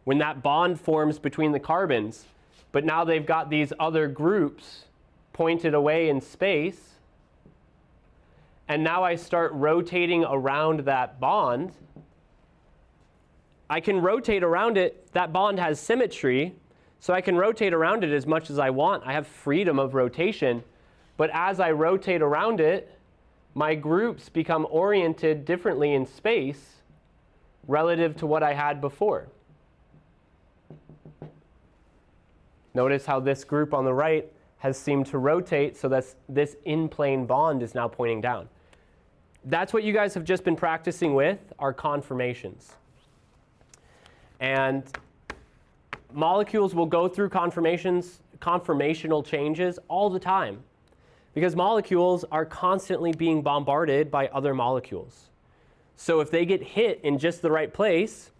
Speaker 1: When that bond forms between the carbons, but now they've got these other groups pointed away in space, and now I start rotating around that bond, I can rotate around it. That bond has symmetry, so I can rotate around it as much as I want. I have freedom of rotation, but as I rotate around it, my groups become oriented differently in space relative to what I had before. Notice how this group on the right has seemed to rotate so that this in-plane bond is now pointing down. That's what you guys have just been practicing with, are conformations. And molecules will go through conformational changes all the time because molecules are constantly being bombarded by other molecules. So if they get hit in just the right place,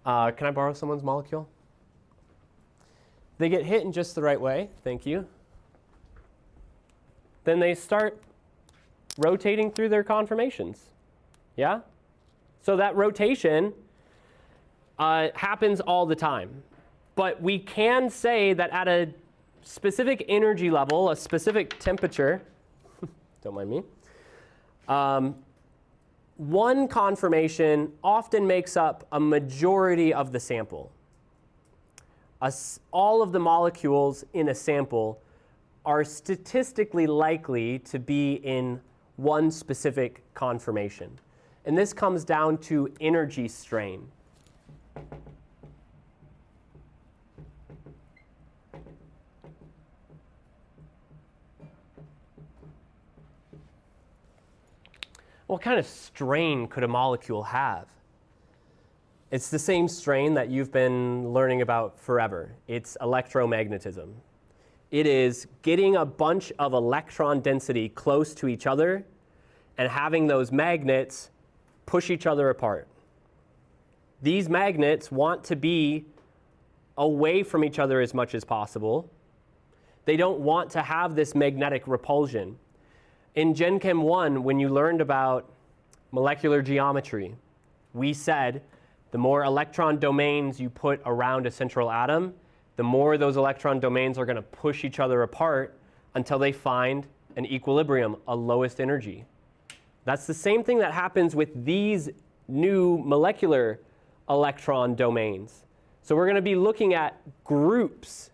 Speaker 1: can I borrow someone's molecule? They get hit in just the right way, thank you. Then they start rotating through their conformations. Yeah? So that rotation happens all the time. But we can say that at a specific energy level, a specific temperature, don't mind me, one conformation often makes up a majority of the sample. All of the molecules in a sample are statistically likely to be in one specific conformation. And this comes down to energy strain. What kind of strain could a molecule have? It's the same strain that you've been learning about forever. It's electromagnetism. It is getting a bunch of electron density close to each other and having those magnets push each other apart. These magnets want to be away from each other as much as possible. They don't want to have this magnetic repulsion. In Gen Chem 1, when you learned about molecular geometry, we said the more electron domains you put around a central atom, the more those electron domains are going to push each other apart until they find an equilibrium, a lowest energy. That's the same thing that happens with these new molecular electron domains. So we're going to be looking at groups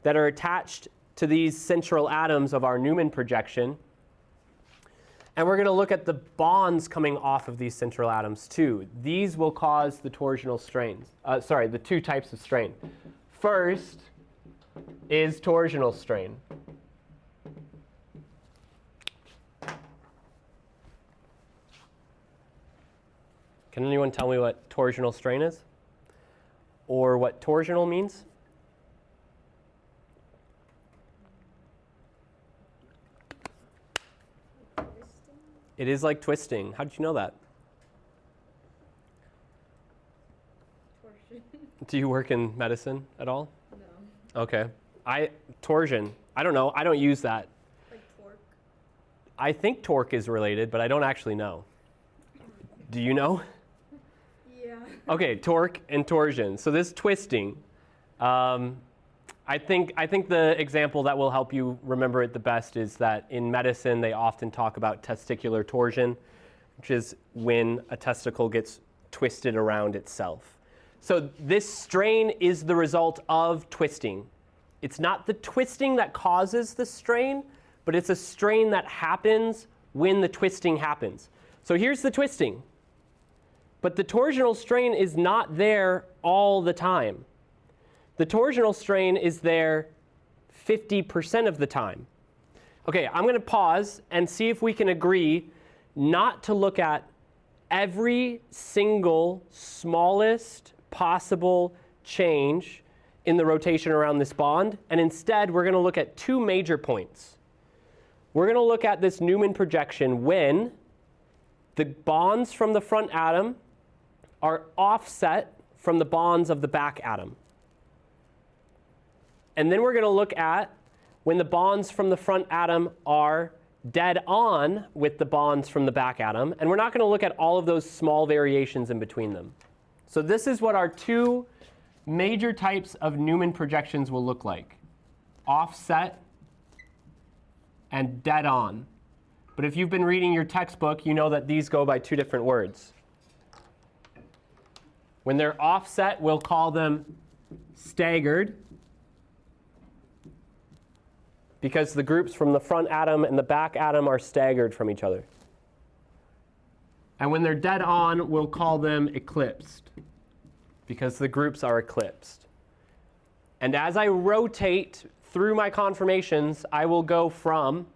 Speaker 1: that are attached to these central atoms of our Newman projection. And we're going to look at the bonds coming off of these central atoms too. These will cause the torsional strains. The two types of strain. First is torsional strain. Can anyone tell me what torsional strain is? Or what torsional means? It is like twisting. How did you know that?
Speaker 4: Torsion.
Speaker 1: Do you work in medicine at all?
Speaker 4: No.
Speaker 1: Okay. Torsion. I don't know. I don't use that.
Speaker 4: Like torque.
Speaker 1: I think torque is related, but I don't actually know. Do you know?
Speaker 4: Yeah.
Speaker 1: Okay, torque and torsion. So this twisting. I think the example that will help you remember it the best is that in medicine they often talk about testicular torsion, which is when a testicle gets twisted around itself. So this strain is the result of twisting. It's not the twisting that causes the strain, but it's a strain that happens when the twisting happens. So here's the twisting. But the torsional strain is not there all the time. The torsional strain is there 50% of the time. Okay, I'm going to pause and see if we can agree not to look at every single smallest possible change in the rotation around this bond, and instead we're going to look at two major points. We're going to look at this Newman projection when the bonds from the front atom are offset from the bonds of the back atom. And then we're going to look at when the bonds from the front atom are dead on with the bonds from the back atom, and we're not going to look at all of those small variations in between them. So this is what our two major types of Newman projections will look like: offset and dead on. But if you've been reading your textbook, you know that these go by two different words. When they're offset, we'll call them staggered, because the groups from the front atom and the back atom are staggered from each other. And when they're dead on, we'll call them eclipsed, because the groups are eclipsed. And as I rotate through my conformations, I will go from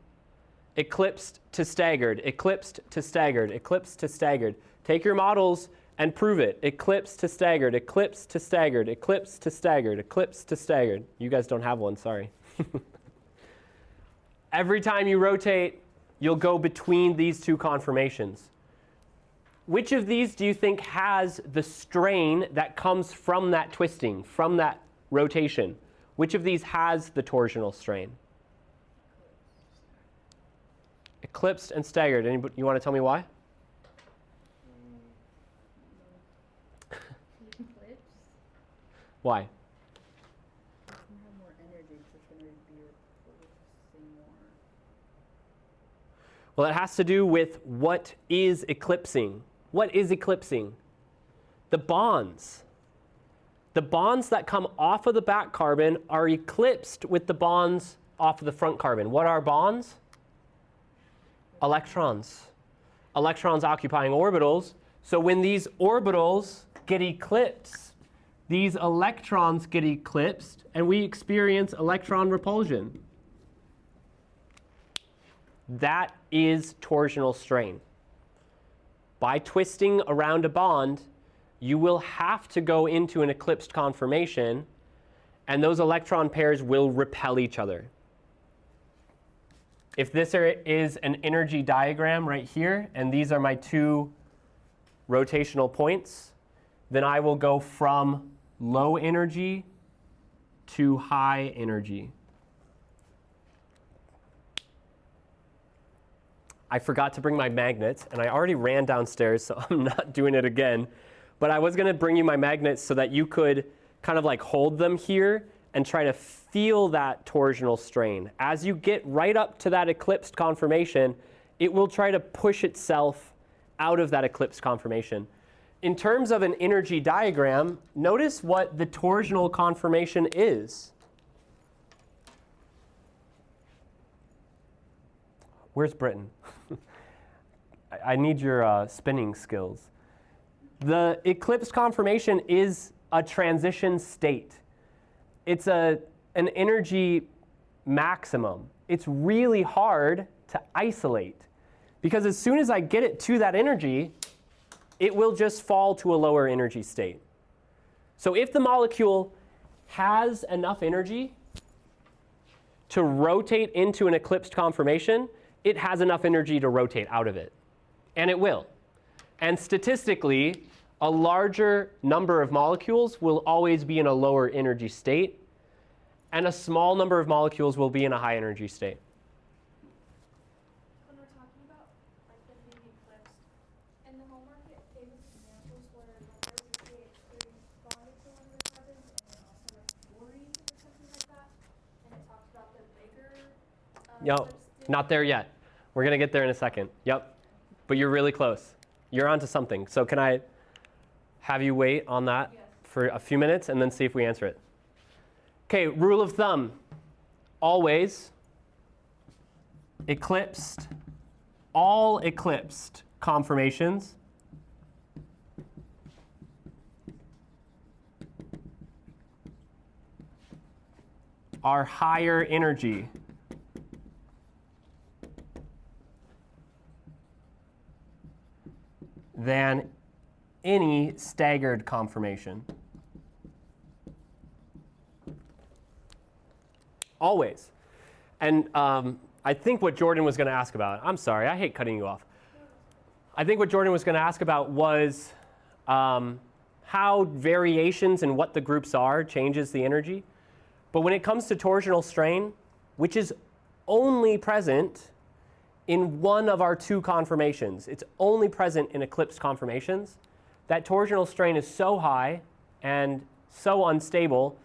Speaker 1: eclipsed to staggered, eclipsed to staggered, eclipsed to staggered. Take your models and prove it. Eclipsed to staggered, eclipsed to staggered, eclipsed to staggered, eclipsed to staggered. You guys don't have one, sorry. Every time you rotate, you'll go between these two conformations. Which of these do you think has the strain that comes from that twisting, from that rotation? Which of these has the torsional strain? Eclipsed and staggered. Anybody, you want to tell me why?
Speaker 4: Eclipse.
Speaker 1: Why?
Speaker 4: It's gonna have more energy, 'cause it's gonna be repulsing more.
Speaker 1: Well, it has to do with what is eclipsing. What is eclipsing? The bonds. The bonds that come off of the back carbon are eclipsed with the bonds off of the front carbon. What are bonds? Electrons. Electrons occupying orbitals. So when these orbitals get eclipsed, these electrons get eclipsed, and we experience electron repulsion. That is torsional strain. By twisting around a bond, you will have to go into an eclipsed conformation, and those electron pairs will repel each other. If this is an energy diagram right here, and these are my two rotational points, then I will go from low energy to high energy. I forgot to bring my magnets, and I already ran downstairs, so I'm not doing it again. But I was going to bring you my magnets so that you could kind of like hold them here and try to feel that torsional strain. As you get right up to that eclipsed conformation, it will try to push itself out of that eclipsed conformation. In terms of an energy diagram, notice what the torsional conformation is. Where's Britain? I need your spinning skills. The eclipsed conformation is a transition state. It's an energy maximum. It's really hard to isolate, because as soon as I get it to that energy, it will just fall to a lower energy state. So if the molecule has enough energy to rotate into an eclipsed conformation, it has enough energy to rotate out of it. And it will. And statistically, a larger number of molecules will always be in a lower energy state, and a small number of molecules will be in a high energy state.
Speaker 2: When we're talking about like them being eclipsed, in the homework it gave us examples where like there was a CH3 bonded to one of the carbons, and then also like fluorine or something like that, and it talks about the bigger
Speaker 1: Yep,
Speaker 2: eclipsed.
Speaker 1: not there yet. We're going to get there in a second. Yep, but you're really close. You're onto something. So can I have you wait on that for a few minutes and then see if we answer it? Okay, rule of thumb. Always eclipsed, all eclipsed conformations are higher energy than any staggered conformation. Always. And I think what Jordan was going to ask about, I'm sorry, I hate cutting you off. I think what Jordan was going to ask about was how variations in what the groups are changes the energy. But when it comes to torsional strain, which is only present in one of our two conformations, it's only present in eclipsed conformations, that torsional strain is so high and so unstable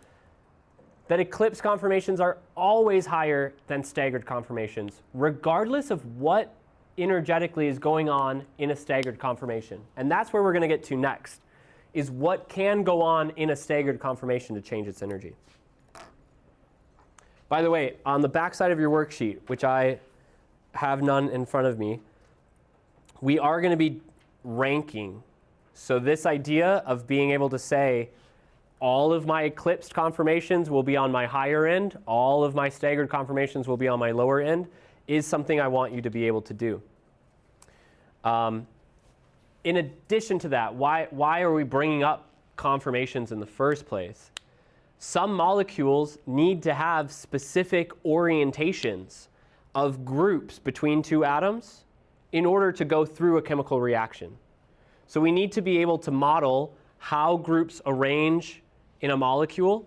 Speaker 1: that eclipsed conformations are always higher than staggered conformations, regardless of what energetically is going on in a staggered conformation. And that's where we're going to get to next, is what can go on in a staggered conformation to change its energy. By the way, on the back side of your worksheet, which I have none in front of me, we are going to be ranking. So this idea of being able to say, all of my eclipsed conformations will be on my higher end, all of my staggered conformations will be on my lower end, is something I want you to be able to do. In addition to that, why are we bringing up conformations in the first place? Some molecules need to have specific orientations of groups between two atoms in order to go through a chemical reaction. So we need to be able to model how groups arrange in a molecule,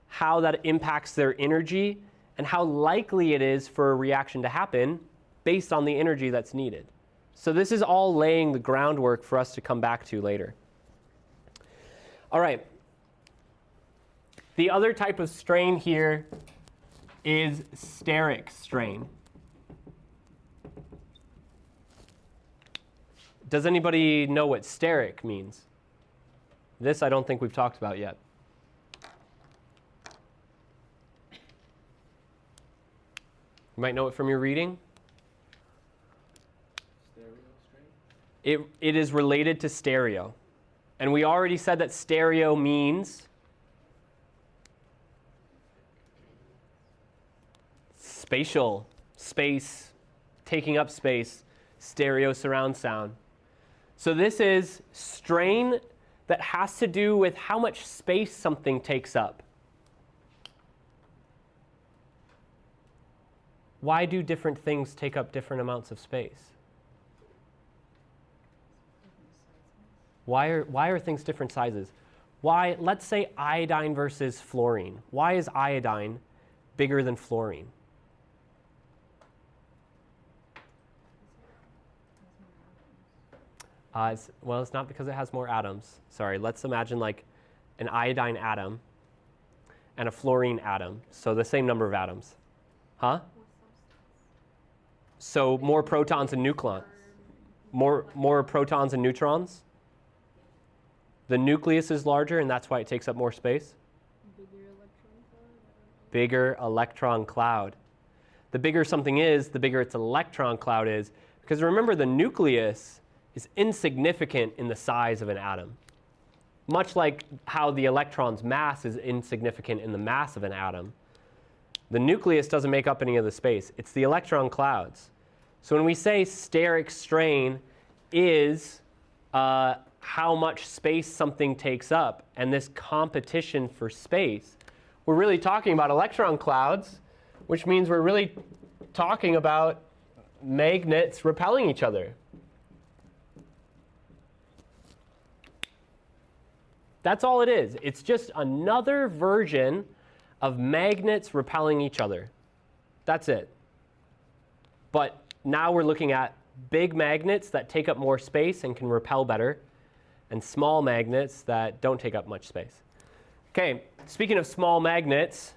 Speaker 1: how that impacts their energy, and how likely it is for a reaction to happen based on the energy that's needed. So this is all laying the groundwork for us to come back to later. All right. The other type of strain here is steric strain. Does anybody know what steric means? This I don't think we've talked about yet. You might know it from your reading. It is related to stereo. And we already said that stereo means spatial, space, taking up space, stereo surround sound. So this is strain that has to do with how much space something takes up. Why do different things take up different amounts of space? Why are things different sizes? Why, let's say iodine versus fluorine. Why is iodine bigger than fluorine? It's not because it has more atoms. Sorry, let's imagine like an iodine atom and a fluorine atom. So the same number of atoms. Huh? So more protons and nucleons. More protons and neutrons. The nucleus is larger, and that's why it takes up more space. Bigger electron cloud. The bigger something is, the bigger its electron cloud is. Because remember, the nucleus is insignificant in the size of an atom. Much like how the electron's mass is insignificant in the mass of an atom. The nucleus doesn't make up any of the space. It's the electron clouds. So when we say steric strain is how much space something takes up, and this competition for space, we're really talking about electron clouds, which means we're really talking about magnets repelling each other. That's all it is. It's just another version of magnets repelling each other. That's it. But now we're looking at big magnets that take up more space and can repel better, and small magnets that don't take up much space. Okay, speaking of small magnets,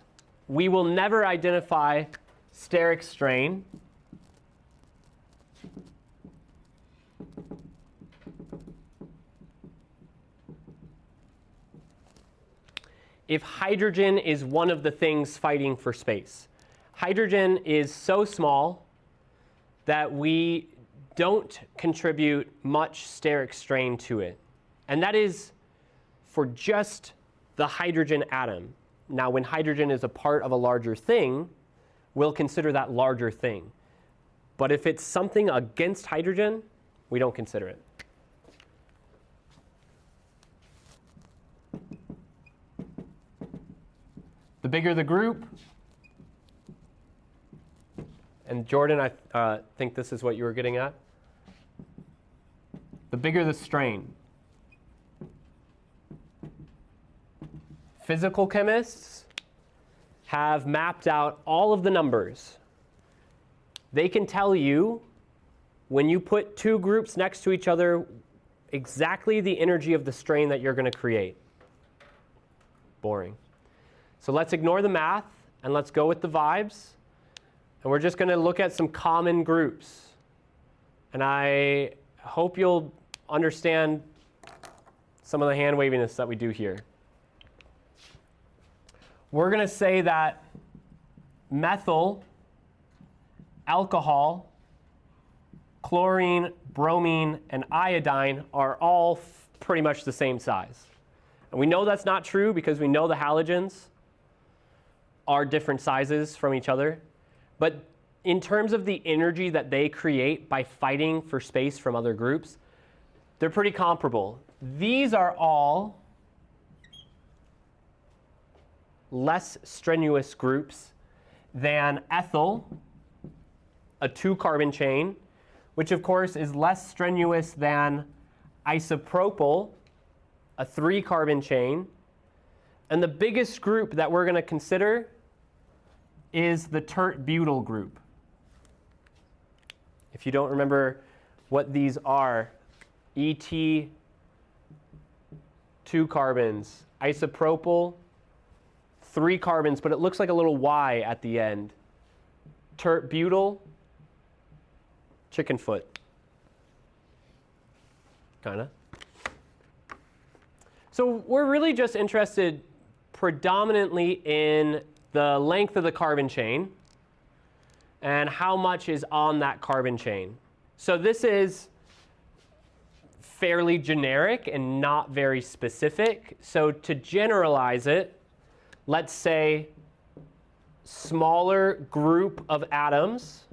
Speaker 1: we will never identify steric strain if hydrogen is one of the things fighting for space. Hydrogen is so small that we don't contribute much steric strain to it. And that is for just the hydrogen atom. Now, when hydrogen is a part of a larger thing, we'll consider that larger thing. But if it's something against hydrogen, we don't consider it. bigger the group, and Jordan, I think this is what you were getting at, the bigger the strain. Physical chemists have mapped out all of the numbers. They can tell you when you put two groups next to each other exactly the energy of the strain that you're going to create. Boring. So let's ignore the math and let's go with the vibes. And we're just going to look at some common groups. And I hope you'll understand some of the hand waviness that we do here. We're going to say that methyl, alcohol, chlorine, bromine, and iodine are all pretty much the same size. And we know that's not true because we know the halogens are different sizes from each other. But in terms of the energy that they create by fighting for space from other groups, they're pretty comparable. These are all less strenuous groups than ethyl, a 2-carbon chain, which of course is less strenuous than isopropyl, a 3-carbon chain. And the biggest group that we're going to consider is the tert-butyl group. If you don't remember what these are, ET, 2 carbons, isopropyl, 3 carbons, but it looks like a little Y at the end. Tert-butyl, chicken foot. Kinda. So we're really just interested predominantly in the length of the carbon chain and how much is on that carbon chain. So this is fairly generic and not very specific. So to generalize it, let's say smaller group of atoms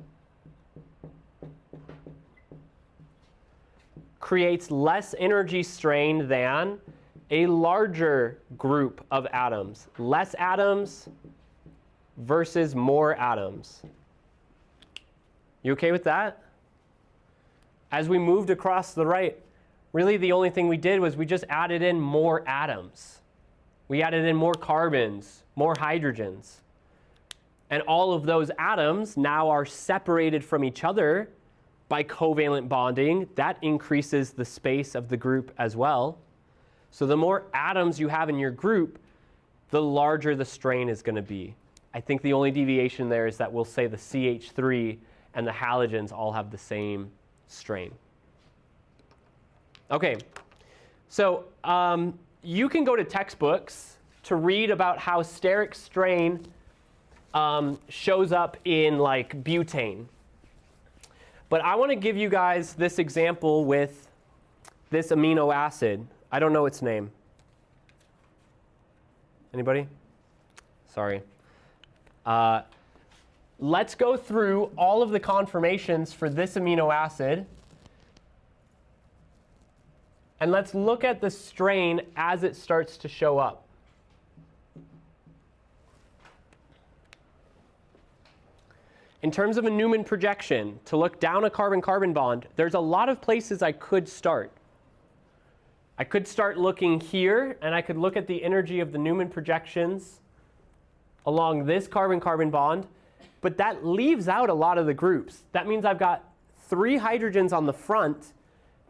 Speaker 1: creates less energy strain than a larger group of atoms. Less atoms versus more atoms. You okay with that? As we moved across the right, really the only thing we did was we just added in more atoms. We added in more carbons, more hydrogens. And all of those atoms now are separated from each other by covalent bonding. That increases the space of the group as well. So the more atoms you have in your group, the larger the strain is going to be. I think the only deviation there is that we'll say the CH3 and the halogens all have the same strain. Okay, so you can go to textbooks to read about how steric strain shows up in like butane. But I want to give you guys this example with this amino acid. I don't know its name. Anybody? Sorry. Let's go through all of the conformations for this amino acid. And let's look at the strain as it starts to show up. In terms of a Newman projection, to look down a carbon-carbon bond, there's a lot of places I could start. I could start looking here, and I could look at the energy of the Newman projections along this carbon-carbon bond, but that leaves out a lot of the groups. That means I've got 3 hydrogens on the front,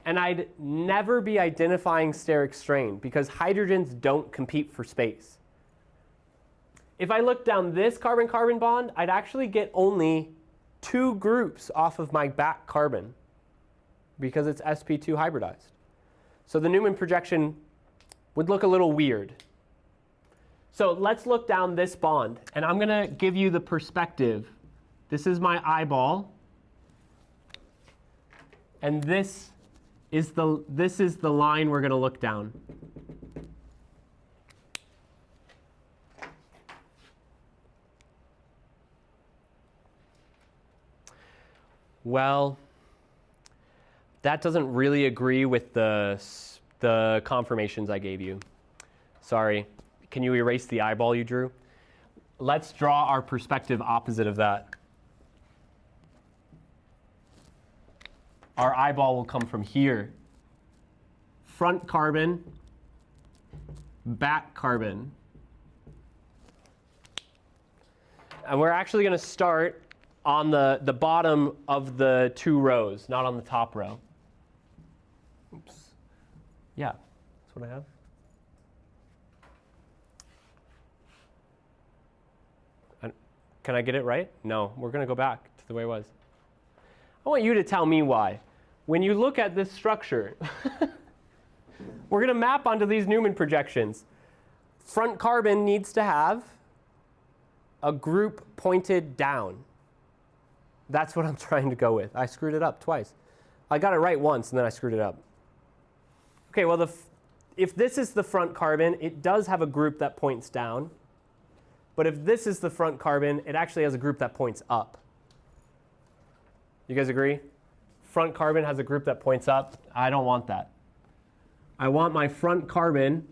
Speaker 1: and I'd never be identifying steric strain because hydrogens don't compete for space. If I look down this carbon-carbon bond, I'd actually get only 2 groups off of my back carbon because it's sp2 hybridized. So the Newman projection would look a little weird. So let's look down this bond, and I'm going to give you the perspective. This is my eyeball, and this is the line we're going to look down. Well, that doesn't really agree with the conformations I gave you. Sorry. Can you erase the eyeball you drew? let's draw our perspective opposite of that. Our eyeball will come from here. Front carbon, back carbon. And we're actually going to start on the bottom of the 2 rows, not on the top row. Oops. Yeah, that's what I have. Can I get it right? No, we're going to go back to the way it was. I want you to tell me why. When you look at this structure, we're going to map onto these Newman projections. Front carbon needs to have a group pointed down. That's what I'm trying to go with. I screwed it up twice. I got it right once and then I screwed it up. Okay, well, if this is the front carbon, it does have a group that points down. But if this is the front carbon, it actually has a group that points up. You guys agree? Front carbon has a group that points up. I don't want that. I want my front carbon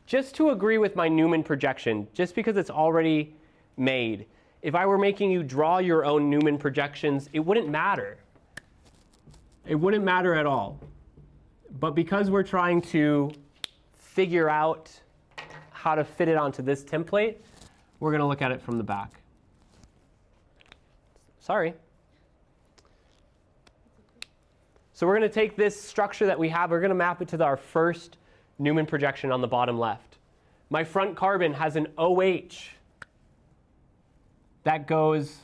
Speaker 1: just to agree with my Newman projection, just because it's already made. If I were making you draw your own Newman projections, it wouldn't matter. It wouldn't matter at all. But because we're trying to figure out how to fit it onto this template, we're going to look at it from the back. Sorry. So we're going to take this structure that we have, we're going to map it to our first Newman projection on the bottom left. My front carbon has an OH that goes,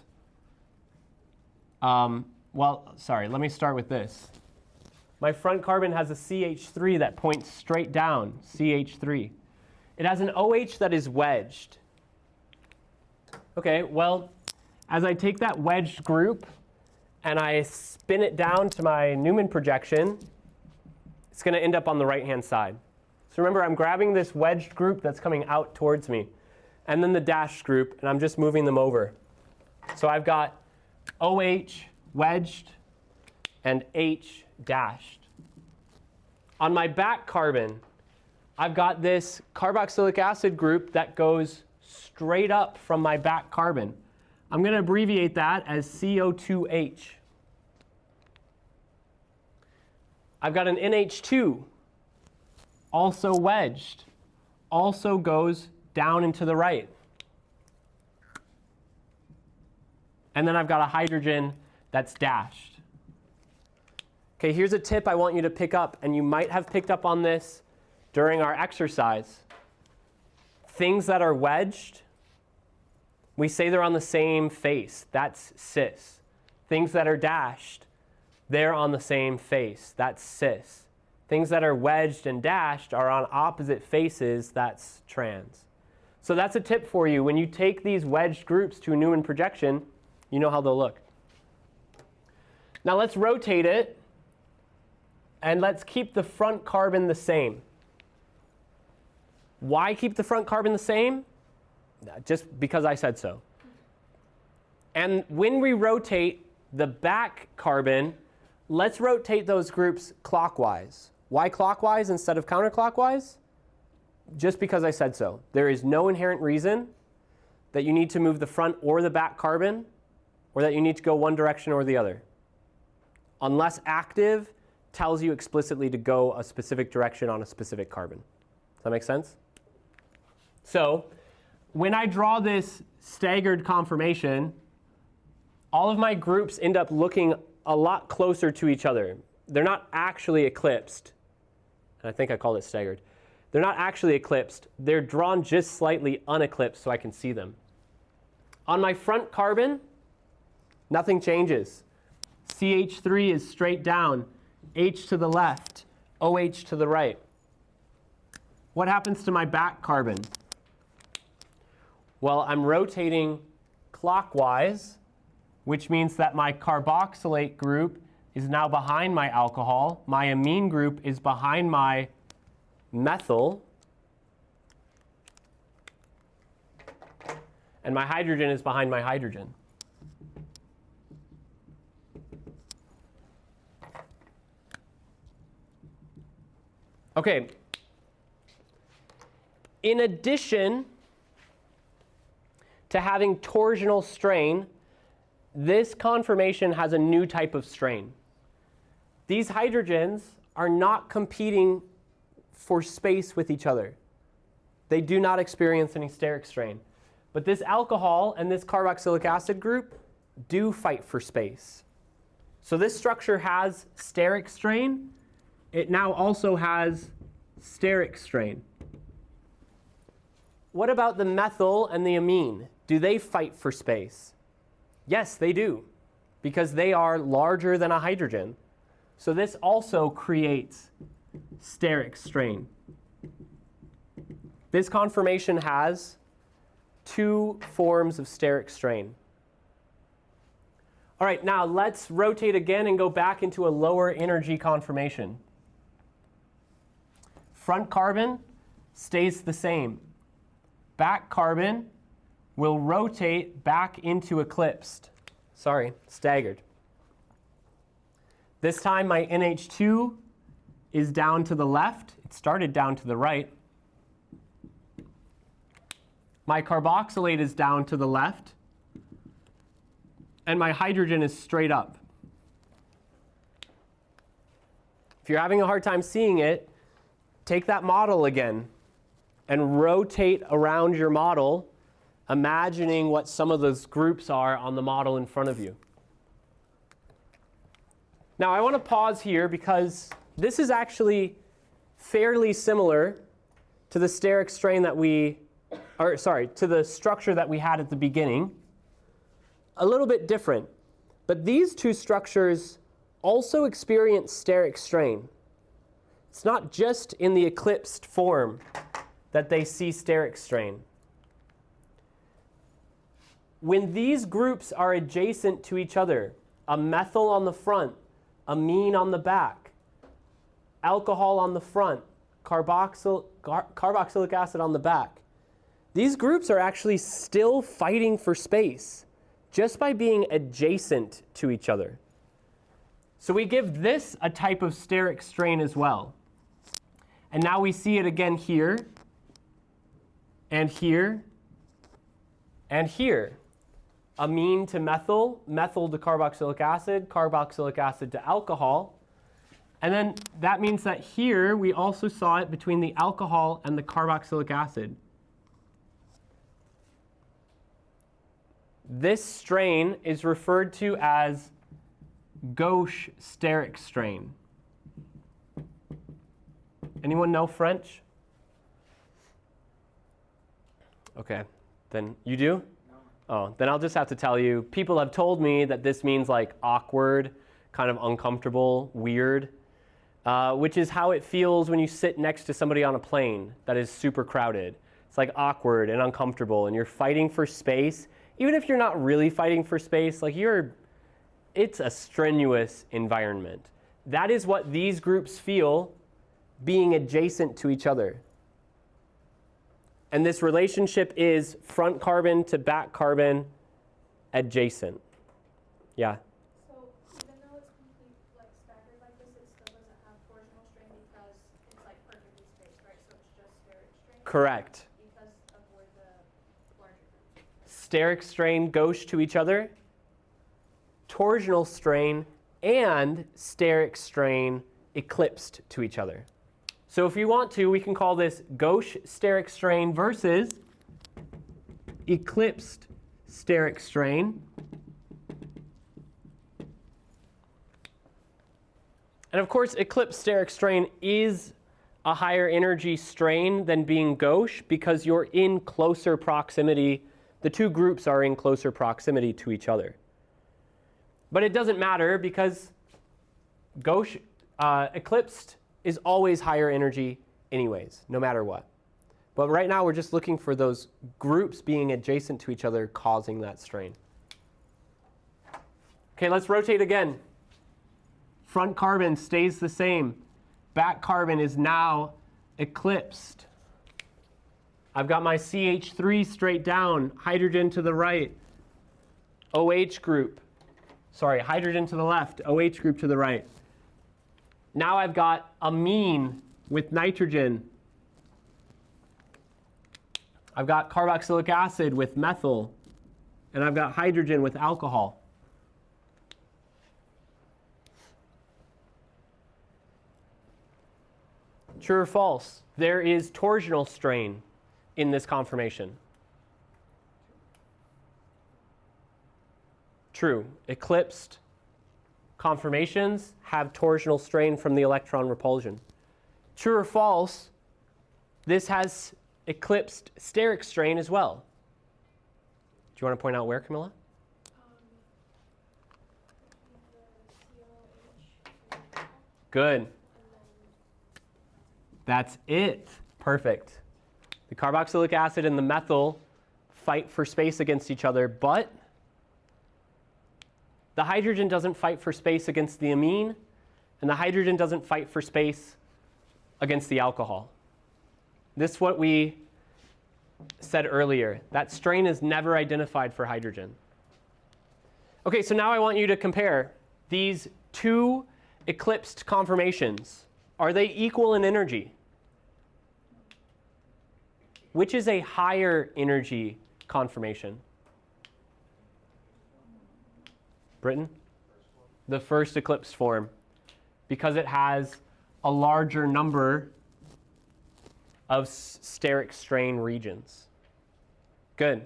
Speaker 1: let me start with this. My front carbon has a CH3 that points straight down, CH3. It has an OH that is wedged. Okay, well, as I take that wedged group and I spin it down to my Newman projection, it's going to end up on the right-hand side. So remember, I'm grabbing this wedged group that's coming out towards me, and then the dashed group, and I'm just moving them over. So I've got OH wedged and H dashed. On my back carbon, I've got this carboxylic acid group that goes straight up from my back carbon. I'm going to abbreviate that as CO2H. I've got an NH2, also wedged, also goes down and to the right. And then I've got a hydrogen that's dashed. Okay, here's a tip I want you to pick up, and you might have picked up on this during our exercise. Things that are wedged, we say they're on the same face. That's cis. Things that are dashed, they're on the same face. That's cis. Things that are wedged and dashed are on opposite faces. That's trans. So that's a tip for you. When you take these wedged groups to a Newman projection, you know how they'll look. Now let's rotate it, and let's keep the front carbon the same. Why keep the front carbon the same? Just because I said so. And when we rotate the back carbon, let's rotate those groups clockwise. Why clockwise instead of counterclockwise? Just because I said so. There is no inherent reason that you need to move the front or the back carbon, or that you need to go one direction or the other. Unless active tells you explicitly to go a specific direction on a specific carbon. Does that make sense? So when I draw this staggered conformation, all of my groups end up looking a lot closer to each other. They're not actually eclipsed. And I think I called it staggered. They're not actually eclipsed. They're drawn just slightly uneclipsed so I can see them. On my front carbon, nothing changes. CH3 is straight down, H to the left, OH to the right. What happens to my back carbon? Well, I'm rotating clockwise, which means that my carboxylate group is now behind my alcohol. My amine group is behind my methyl. And my hydrogen is behind my hydrogen. Okay. In addition, to having torsional strain, this conformation has a new type of strain. These hydrogens are not competing for space with each other. They do not experience any steric strain. But this alcohol and this carboxylic acid group do fight for space. So this structure has steric strain. It now also has steric strain. What about the methyl and the amine? Do they fight for space? Yes, they do, because they are larger than a hydrogen. So this also creates steric strain. This conformation has two forms of steric strain. All right, now let's rotate again and go back into a lower energy conformation. Front carbon stays the same. Back carbon will rotate back into eclipsed. Staggered. This time my NH2 is down to the left. It started down to the right. My carboxylate is down to the left. And my hydrogen is straight up. If you're having a hard time seeing it, take that model again and rotate around your model, imagining what some of those groups are on the model in front of you. Now I want to pause here because this is actually fairly similar to the steric strain that to the structure that we had at the beginning. A little bit different, but these two structures also experience steric strain. It's not just in the eclipsed form that they see steric strain. When these groups are adjacent to each other, a methyl on the front, amine on the back, alcohol on the front, carboxylic acid on the back, these groups are actually still fighting for space just by being adjacent to each other. So we give this a type of steric strain as well. And now we see it again here, and here, and here. Amine to methyl, methyl to carboxylic acid to alcohol. And then that means that here we also saw it between the alcohol and the carboxylic acid. This strain is referred to as gauche steric strain. Anyone know French? Okay, then you do? Oh, then I'll just have to tell you, people have told me that this means like awkward, kind of uncomfortable, weird, which is how it feels when you sit next to somebody on a plane that is super crowded. It's like awkward and uncomfortable, and you're fighting for space. Even if you're not really fighting for space, like it's a strenuous environment. That is what these groups feel being adjacent to each other. And this relationship is front carbon to back carbon adjacent. Yeah?
Speaker 2: So even though it's complete staggered like this, it still doesn't have torsional strain because it's perfectly spaced, right? So it's just steric strain?
Speaker 1: Correct.
Speaker 2: Because of where the larger groups.
Speaker 1: Steric strain gauche to each other, torsional strain and steric strain eclipsed to each other. So if you want to, we can call this gauche steric strain versus eclipsed steric strain. And of course, eclipsed steric strain is a higher energy strain than being gauche because you're in closer proximity. The two groups are in closer proximity to each other. But it doesn't matter because gauche, eclipsed is always higher energy anyways, no matter what. But right now we're just looking for those groups being adjacent to each other causing that strain. Okay, let's rotate again. Front carbon stays the same. Back carbon is now eclipsed. I've got my CH3 straight down, hydrogen to the right, OH group. Sorry, hydrogen to the left, OH group to the right. Now I've got amine with nitrogen. I've got carboxylic acid with methyl. and I've got hydrogen with alcohol. True or false? There is torsional strain in this conformation. True. Eclipsed conformations have torsional strain from the electron repulsion. True or false? This has eclipsed steric strain as well. Do you want to point out where, Camilla? Good. That's it. Perfect. The carboxylic acid and the methyl fight for space against each other, but the hydrogen doesn't fight for space against the amine, and the hydrogen doesn't fight for space against the alcohol. This is what we said earlier. That strain is never identified for hydrogen. Okay, so now I want you to compare these two eclipsed conformations. Are they equal in energy? Which is a higher energy conformation? Britain? The first eclipsed form, because it has a larger number of steric strain regions. Good.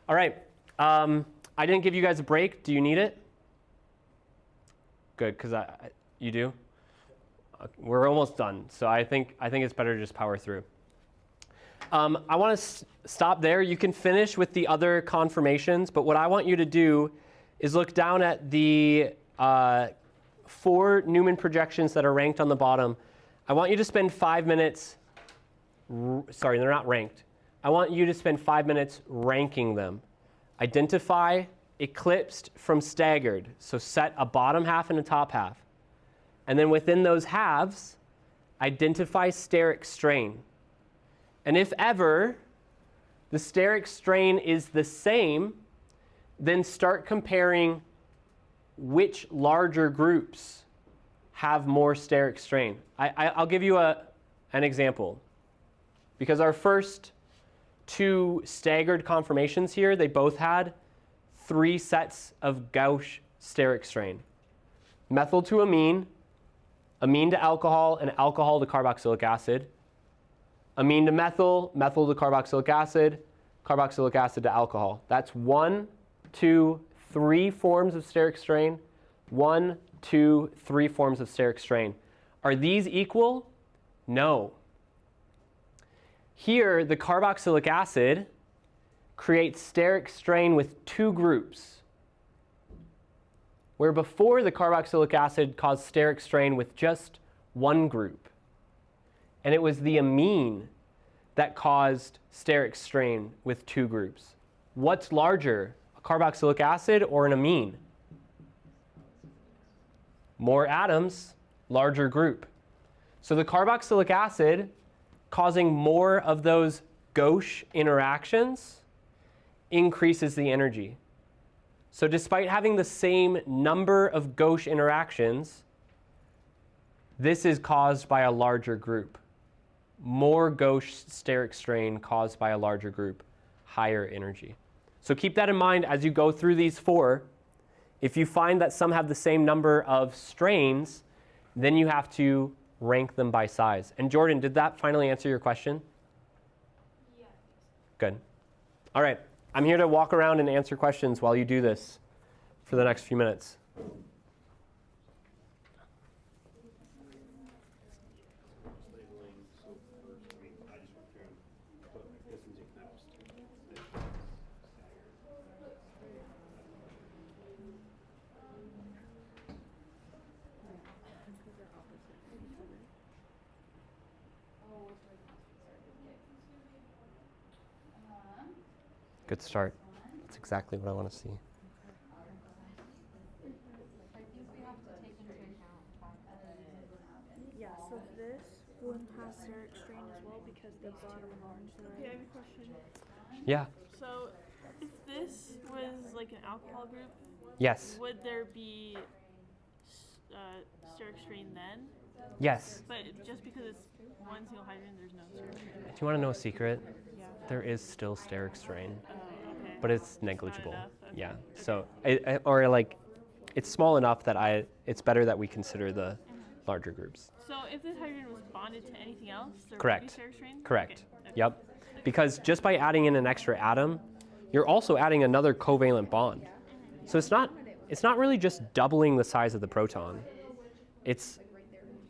Speaker 1: All right. I didn't give you guys a break. Do you need it? Good, because you do? We're almost done, so I think it's better to just power through. I want to stop there. You can finish with the other conformations, but what I want you to do is look down at the 4 Newman projections that are ranked on the bottom. I want you to spend 5 minutes, sorry, they're not ranked. I want you to spend 5 minutes ranking them. Identify eclipsed from staggered. So set a bottom half and a top half. And then within those halves, identify steric strain. And if ever the steric strain is the same, then start comparing which larger groups have more steric strain. I'll give you an example. Because our first 2 staggered conformations here, they both had 3 sets of gauche steric strain. Methyl to amine, amine to alcohol, and alcohol to carboxylic acid. Amine to methyl, methyl to carboxylic acid to alcohol. That's 1, 2, 3 forms of steric strain. 1, 2, 3 forms of steric strain. Are these equal? No. Here, the carboxylic acid creates steric strain with 2 groups, where before the carboxylic acid caused steric strain with just 1 group. And it was the amine that caused steric strain with 2 groups. What's larger, a carboxylic acid or an amine? More atoms, larger group. So the carboxylic acid causing more of those gauche interactions increases the energy. So despite having the same number of gauche interactions, this is caused by a larger group. More gauche steric strain caused by a larger group, higher energy. So keep that in mind as you go through these 4. If you find that some have the same number of strains, then you have to rank them by size. And Jordan, did that finally answer your question?
Speaker 2: Yeah.
Speaker 1: Good. All right. I'm here to walk around and answer questions while you do this for the next few minutes. Good start. That's exactly what I want to see.
Speaker 2: Yeah, so this one has steric strain as well because the bottom orange.
Speaker 8: Okay, I have a question.
Speaker 1: Yeah.
Speaker 8: So, if this was like an alcohol group,
Speaker 1: Yes.
Speaker 8: would there be steric strain then?
Speaker 1: Yes.
Speaker 8: But just because it's one single hydrogen, there's no steric strain.
Speaker 1: Do you want to know a secret?
Speaker 8: Yeah.
Speaker 1: There is still steric strain.
Speaker 8: Okay.
Speaker 1: but it's negligible.
Speaker 8: enough, okay.
Speaker 1: Yeah. So, or like, it's small enough that it's better that we consider the larger groups.
Speaker 8: So if this hydrogen was bonded to anything else, there
Speaker 1: Correct.
Speaker 8: would be steric strain?
Speaker 1: Correct.
Speaker 8: Okay.
Speaker 1: Yep. Because just by adding in an extra atom, you're also adding another covalent bond. So it's not really just doubling the size of the proton. It's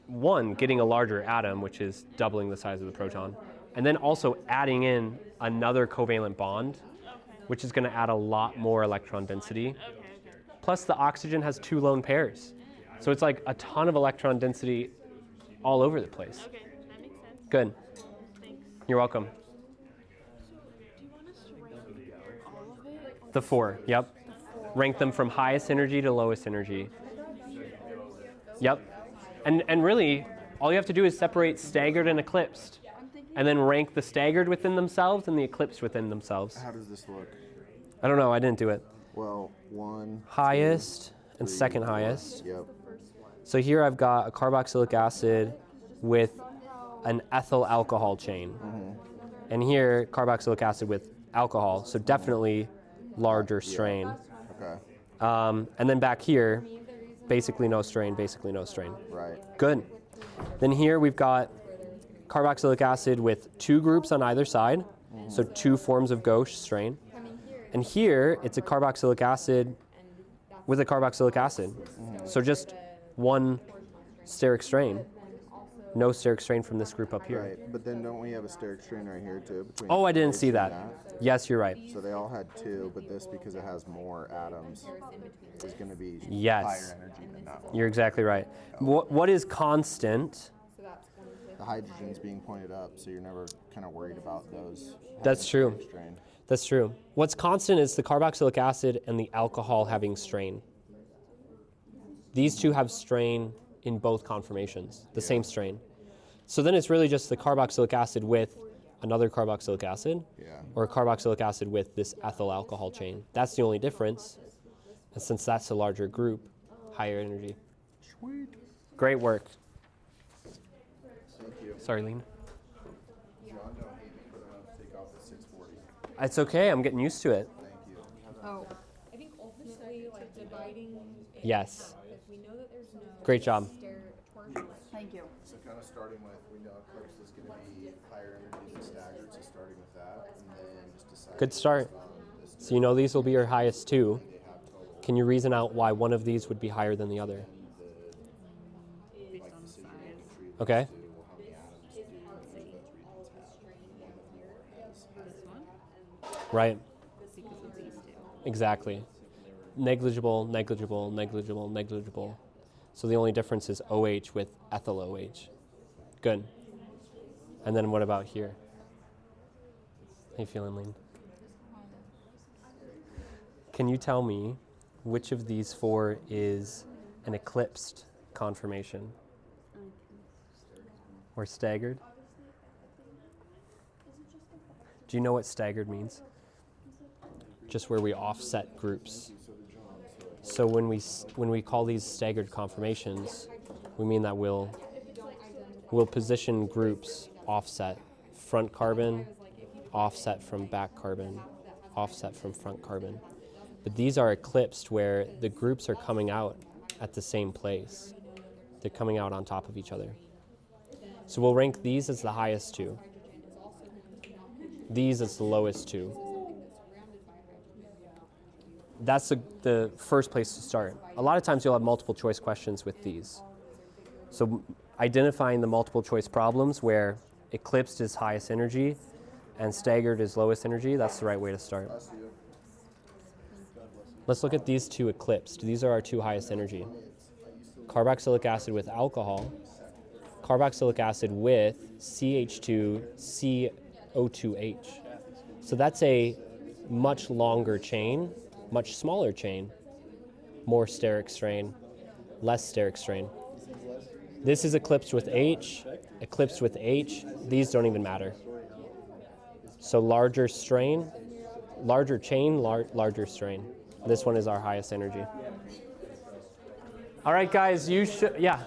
Speaker 1: one, getting a larger atom, which is doubling the size of the proton, and then also adding in another covalent bond, which is going to add a lot more electron density. Plus the oxygen has 2 lone pairs. So it's like a ton of electron density all over the place.
Speaker 8: Okay, that makes sense.
Speaker 1: Good.
Speaker 8: Thanks.
Speaker 1: You're welcome.
Speaker 8: Do you want us to rank all of it? Or
Speaker 1: The 4, yep. Rank them from highest energy to lowest energy. Yep. And really, all you have to do is separate staggered and eclipsed, and then rank the staggered within themselves and the eclipsed within themselves.
Speaker 5: How does this look?
Speaker 1: I don't know, I didn't do it.
Speaker 5: Well, 1,
Speaker 1: Highest and
Speaker 5: 3,
Speaker 1: second highest.
Speaker 5: Yep.
Speaker 1: So here I've got a carboxylic acid with an ethyl alcohol chain. And here, carboxylic acid with alcohol, so definitely larger strain.
Speaker 5: Okay.
Speaker 1: And then back here, basically no strain, basically no strain.
Speaker 5: Right.
Speaker 1: Good. Then here we've got carboxylic acid with 2 groups on either side, so 2 forms of gauche strain. And here it's a carboxylic acid with a carboxylic acid. So just 1 steric strain. No steric strain from this group up here.
Speaker 5: Right. But then don't we have a steric strain right here too? Between
Speaker 1: Oh, I didn't
Speaker 5: this
Speaker 1: see
Speaker 5: and
Speaker 1: that. Yes, you're right.
Speaker 5: So they all had 2, but this, because it has more atoms, is going to be
Speaker 1: Yes.
Speaker 5: higher energy than that one.
Speaker 1: You're exactly right. What is constant?
Speaker 5: The hydrogen's being pointed up, so you're never kind of worried about those.
Speaker 1: That's true.
Speaker 5: having strain.
Speaker 1: That's true. What's constant is the carboxylic acid and the alcohol having strain. These 2 have strain in both conformations, the same strain. So then it's really just the carboxylic acid with another carboxylic acid,
Speaker 5: Yeah.
Speaker 1: or a carboxylic acid with this ethyl alcohol chain. That's the only difference. And since that's a larger group, higher energy.
Speaker 5: Sweet.
Speaker 1: Great work.
Speaker 5: Thank you.
Speaker 1: Sorry, Lean.
Speaker 5: John, don't hate me because I'm going to take off at 6:40.
Speaker 1: It's okay, I'm getting used to it.
Speaker 5: Thank you.
Speaker 7: Oh, I think ultimately, like dividing. it
Speaker 1: Yes.
Speaker 7: in half, if we know that there's no.
Speaker 1: Great job.
Speaker 7: Thank you.
Speaker 5: So kind of starting with, we know eclipse is going to be higher energy than staggered, so starting with that, and then just deciding.
Speaker 1: Good start. So you know these will be your highest 2. Can you reason out why one of these would be higher than the other? Okay. Right. Exactly. Negligible, negligible, negligible, negligible. So the only difference is OH with ethyl OH. Good. And then what about here? How you feeling, Lean? Can you tell me which of these 4 is an eclipsed conformation? Or staggered? Do you know what staggered means? Just where we offset groups. So when we call these staggered conformations, we mean that we'll position groups offset. Front carbon, offset from back carbon, offset from front carbon. But these are eclipsed where the groups are coming out at the same place. They're coming out on top of each other. So we'll rank these as the highest 2. These as the lowest 2. That's the first place to start. A lot of times you'll have multiple choice questions with these. So identifying the multiple choice problems where eclipsed is highest energy and staggered is lowest energy, that's the right way to start. Let's look at these 2 eclipsed. These are our 2 highest energy. Carboxylic acid with alcohol, carboxylic acid with CH2CO2H. So that's a much longer chain, much smaller chain, more steric strain, less steric strain. This is eclipsed with H, eclipsed with H. These don't even matter. So larger strain, larger chain, larger strain. This one is our highest energy. All right, guys, you should, yeah.
Speaker 6: You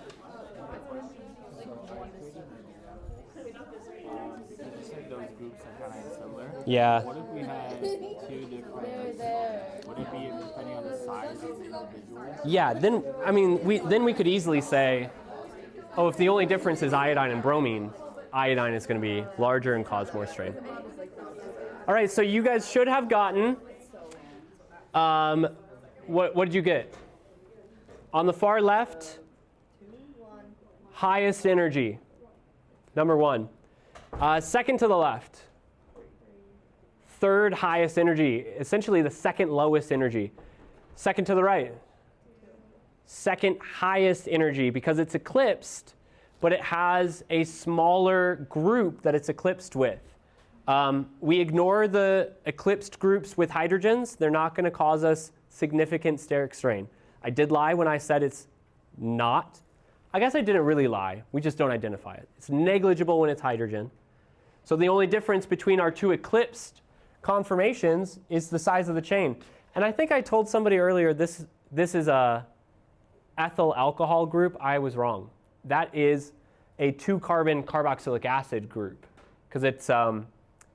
Speaker 6: said those groups are kind of similar.
Speaker 1: Yeah.
Speaker 6: What if we had 2 different
Speaker 1: Yeah, then, I mean, we could easily say, oh, if the only difference is iodine and bromine, iodine is going to be larger and cause more strain. All right, so you guys should have gotten, what did you get? On the far left, highest energy, number 1. Second to the left, third highest energy, essentially the second lowest energy. Second to the right, second highest energy because it's eclipsed, but it has a smaller group that it's eclipsed with. We ignore the eclipsed groups with hydrogens. They're not going to cause us significant steric strain. I did lie when I said it's not. I guess I didn't really lie. We just don't identify it. It's negligible when it's hydrogen. So the only difference between our two eclipsed conformations is the size of the chain. And I think I told somebody earlier this is a ethyl alcohol group. I was wrong. That is a 2-carbon carboxylic acid group because it's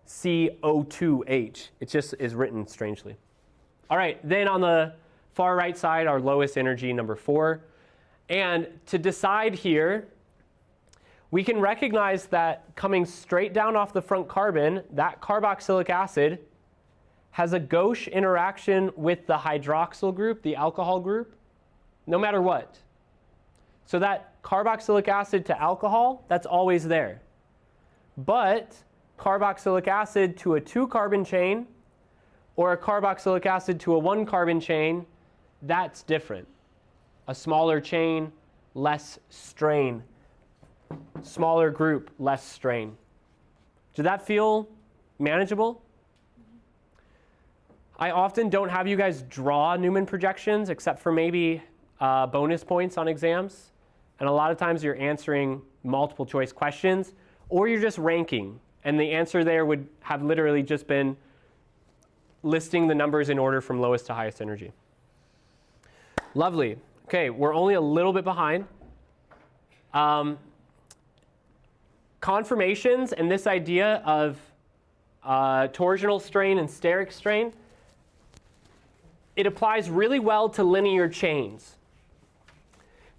Speaker 1: CO2H. It just is written strangely. All right, then on the far right side, our lowest energy, number 4. And to decide here, we can recognize that coming straight down off the front carbon, that carboxylic acid has a gauche interaction with the hydroxyl group, the alcohol group, no matter what. So that carboxylic acid to alcohol, that's always there. But carboxylic acid to a 2-carbon chain or a carboxylic acid to a 1-carbon chain, that's different. A smaller chain, less strain. Smaller group, less strain. Does that feel manageable? I often don't have you guys draw Newman projections except for maybe bonus points on exams. And a lot of times you're answering multiple choice questions or you're just ranking. And the answer there would have literally just been listing the numbers in order from lowest to highest energy. Lovely. Okay, we're only a little bit behind. Conformations and this idea of torsional strain and steric strain, it applies really well to linear chains.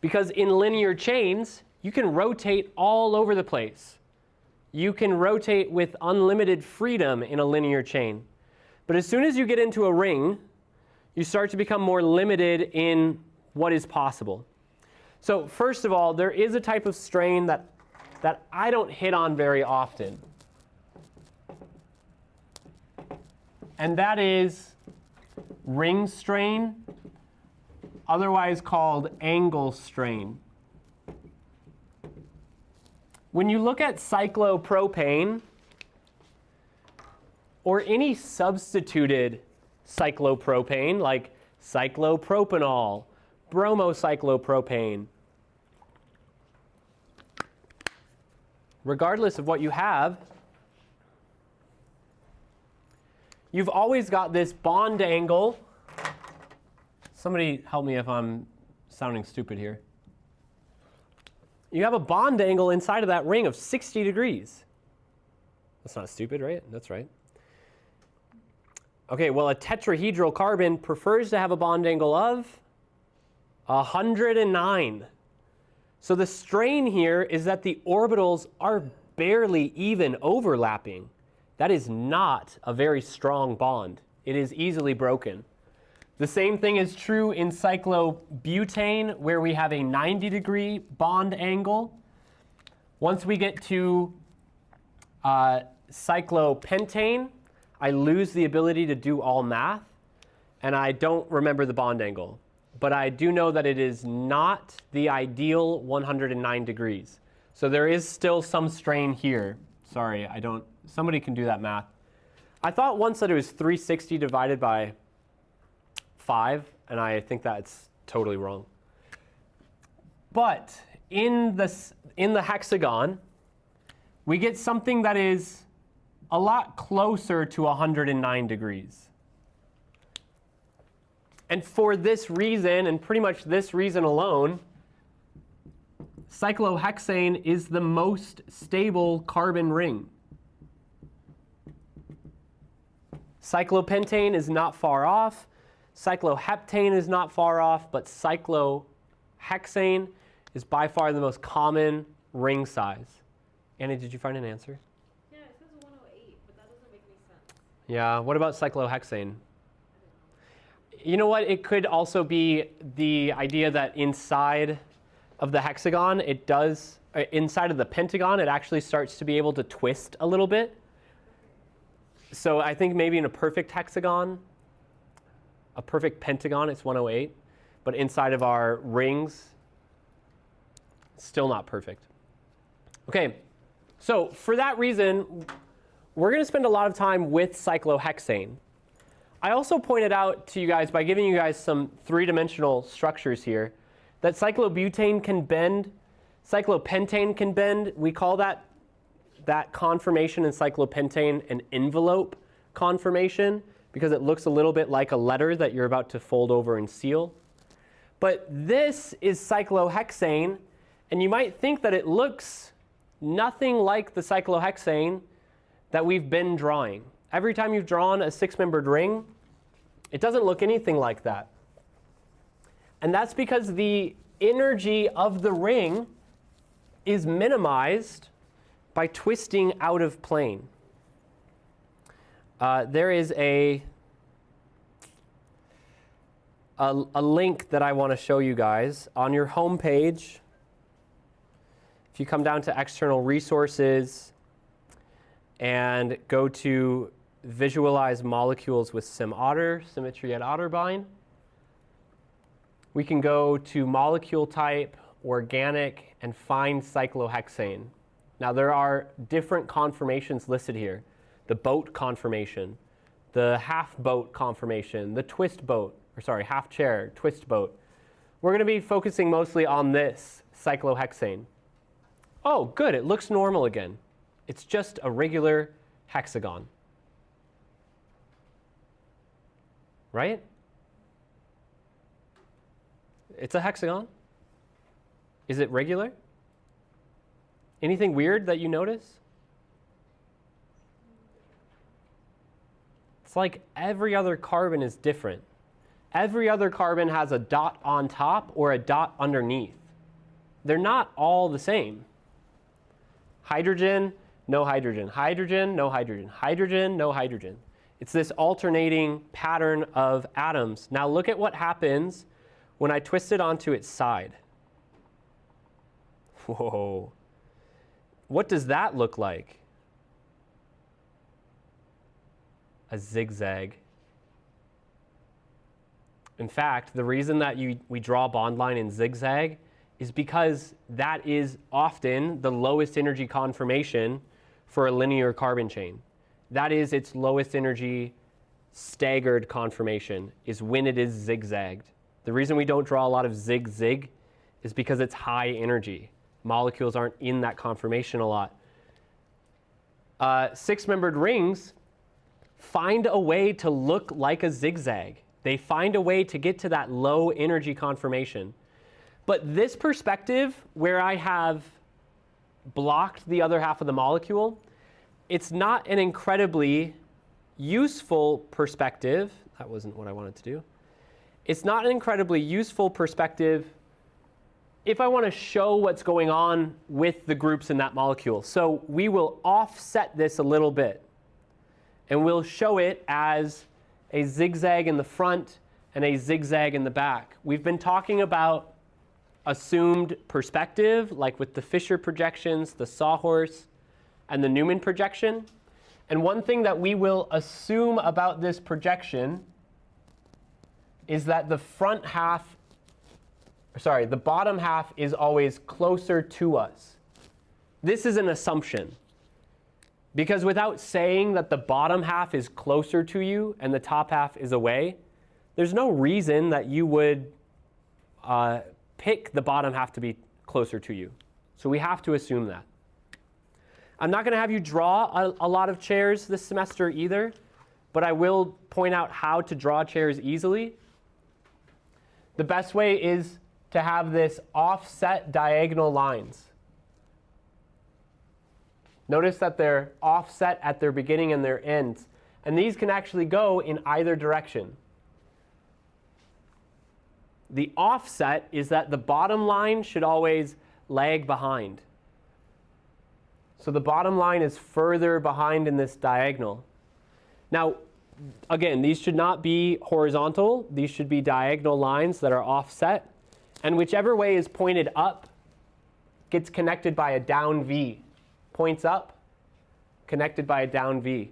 Speaker 1: Because in linear chains, you can rotate all over the place. You can rotate with unlimited freedom in a linear chain. But as soon as you get into a ring, you start to become more limited in what is possible. So first of all, there is a type of strain that I don't hit on very often. And that is ring strain, otherwise called angle strain. When you look at cyclopropane, or any substituted cyclopropane, like cyclopropanol, bromocyclopropane, regardless of what you have, you've always got this bond angle. Somebody help me if I'm sounding stupid here. You have a bond angle inside of that ring of 60 degrees. That's not stupid, right? That's right. Okay, well, a tetrahedral carbon prefers to have a bond angle of 109. So the strain here is that the orbitals are barely even overlapping. That is not a very strong bond. It is easily broken. The same thing is true in cyclobutane, where we have a 90-degree bond angle. Once we get to cyclopentane, I lose the ability to do all math, and I don't remember the bond angle. But I do know that it is not the ideal 109 degrees. So there is still some strain here. Sorry, somebody can do that math. I thought once that it was 360 divided by 5, and I think that's totally wrong. But in the hexagon, we get something that is a lot closer to 109 degrees. And for this reason, and pretty much this reason alone, cyclohexane is the most stable carbon ring. Cyclopentane is not far off. Cycloheptane is not far off, but cyclohexane is by far the most common ring size. Annie, did you find an answer?
Speaker 4: Yeah, it says 108, but that doesn't make any sense.
Speaker 1: Yeah, what about cyclohexane? You know what? It could also be the idea that inside of the hexagon, inside of the pentagon, it actually starts to be able to twist a little bit. So I think maybe in a perfect hexagon, a perfect pentagon, it's 108. But inside of our rings, still not perfect. Okay, so for that reason, we're going to spend a lot of time with cyclohexane. I also pointed out to you guys, by giving you guys some three-dimensional structures here, that cyclobutane can bend, cyclopentane can bend. We call that conformation in cyclopentane an envelope conformation because it looks a little bit like a letter that you're about to fold over and seal. But this is cyclohexane, and you might think that it looks nothing like the cyclohexane that we've been drawing. Every time you've drawn a six-membered ring, it doesn't look anything like that. And that's because the energy of the ring is minimized by twisting out of plane. There is a link that I want to show you guys on your home page. If you come down to external resources and go to visualize molecules with SimOtter, symmetry at Otterbein, we can go to molecule type, organic, and find cyclohexane. Now there are different conformations listed here. The boat conformation, the half boat conformation, the twist boat, half chair, twist boat. We're going to be focusing mostly on this cyclohexane. Oh, good, it looks normal again. It's just a regular hexagon. Right? It's a hexagon. Is it regular? Anything weird that you notice? It's like every other carbon is different. Every other carbon has a dot on top or a dot underneath. They're not all the same. Hydrogen, no hydrogen. Hydrogen, no hydrogen. Hydrogen, no hydrogen. It's this alternating pattern of atoms. Now look at what happens when I twist it onto its side. Whoa. What does that look like? A zigzag. In fact, the reason that we draw a bond line in zigzag is because that is often the lowest energy conformation for a linear carbon chain. That is its lowest energy staggered conformation, is when it is zigzagged. The reason we don't draw a lot of zig-zig is because it's high energy. Molecules aren't in that conformation a lot. Six-membered rings find a way to look like a zigzag. They find a way to get to that low energy conformation. But this perspective, where I have blocked the other half of the molecule, it's not an incredibly useful perspective. That wasn't what I wanted to do. It's not an incredibly useful perspective if I want to show what's going on with the groups in that molecule. So we will offset this a little bit, and we'll show it as a zigzag in the front and a zigzag in the back. We've been talking about assumed perspective, like with the Fisher projections, the Sawhorse, and the Newman projection. And one thing that we will assume about this projection is that the bottom half is always closer to us. This is an assumption. Because without saying that the bottom half is closer to you and the top half is away, there's no reason that you would pick the bottom half to be closer to you. So we have to assume that. I'm not going to have you draw a lot of chairs this semester either, but I will point out how to draw chairs easily. The best way is to have this offset diagonal lines. Notice that they're offset at their beginning and their ends. And these can actually go in either direction. The offset is that the bottom line should always lag behind. So the bottom line is further behind in this diagonal. Now, again, these should not be horizontal. These should be diagonal lines that are offset. And whichever way is pointed up gets connected by a down V. Points up, connected by a down V.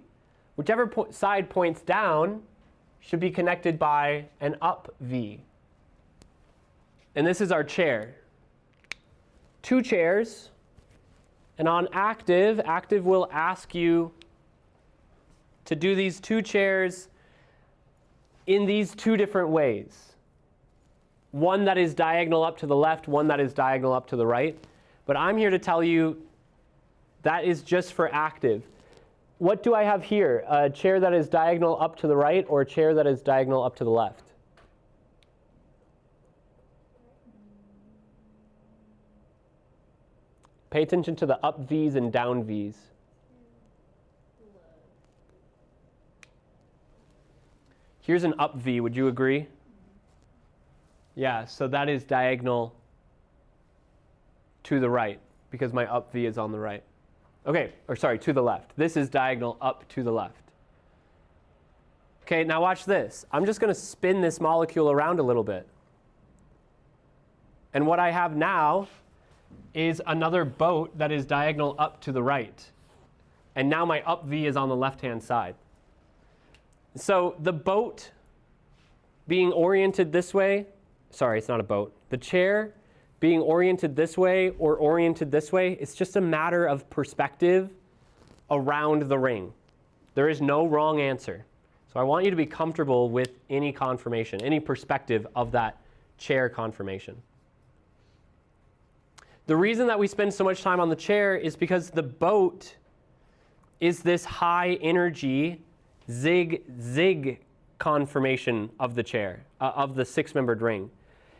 Speaker 1: Whichever side points down should be connected by an up V. And this is our chair. 2 chairs. And on active will ask you to do these 2 chairs in these 2 different ways. One that is diagonal up to the left, one that is diagonal up to the right. But I'm here to tell you that is just for active. What do I have here? A chair that is diagonal up to the right or a chair that is diagonal up to the left? Pay attention to the up V's and down V's. Here's an up V, would you agree? Yeah, so that is diagonal to the right because my up V is on the right. Okay, or sorry, to the left. This is diagonal up to the left. Okay, now watch this. I'm just going to spin this molecule around a little bit. And what I have now is another boat that is diagonal up to the right. And now my up V is on the left-hand side. So the boat being oriented this way, sorry, it's not a boat. The chair being oriented this way or oriented this way, it's just a matter of perspective around the ring. There is no wrong answer. So I want you to be comfortable with any conformation, any perspective of that chair conformation. The reason that we spend so much time on the chair is because the boat is this high energy zig-zig conformation of the chair, of the 6-membered ring.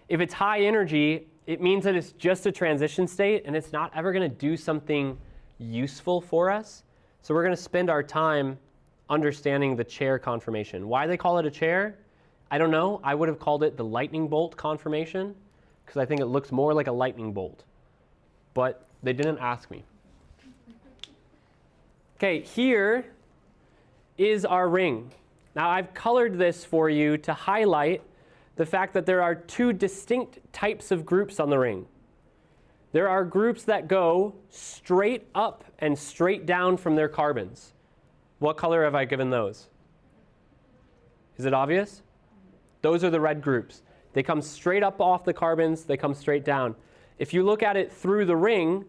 Speaker 1: If it's high energy, it means that it's just a transition state and it's not ever going to do something useful for us. So we're going to spend our time understanding the chair conformation. Why they call it a chair? I don't know. I would have called it the lightning bolt conformation because I think it looks more like a lightning bolt. But they didn't ask me. Okay, here is our ring. Now I've colored this for you to highlight the fact that there are 2 distinct types of groups on the ring. There are groups that go straight up and straight down from their carbons. What color have I given those? Is it obvious? Those are the red groups. They come straight up off the carbons, they come straight down. If you look at it through the ring,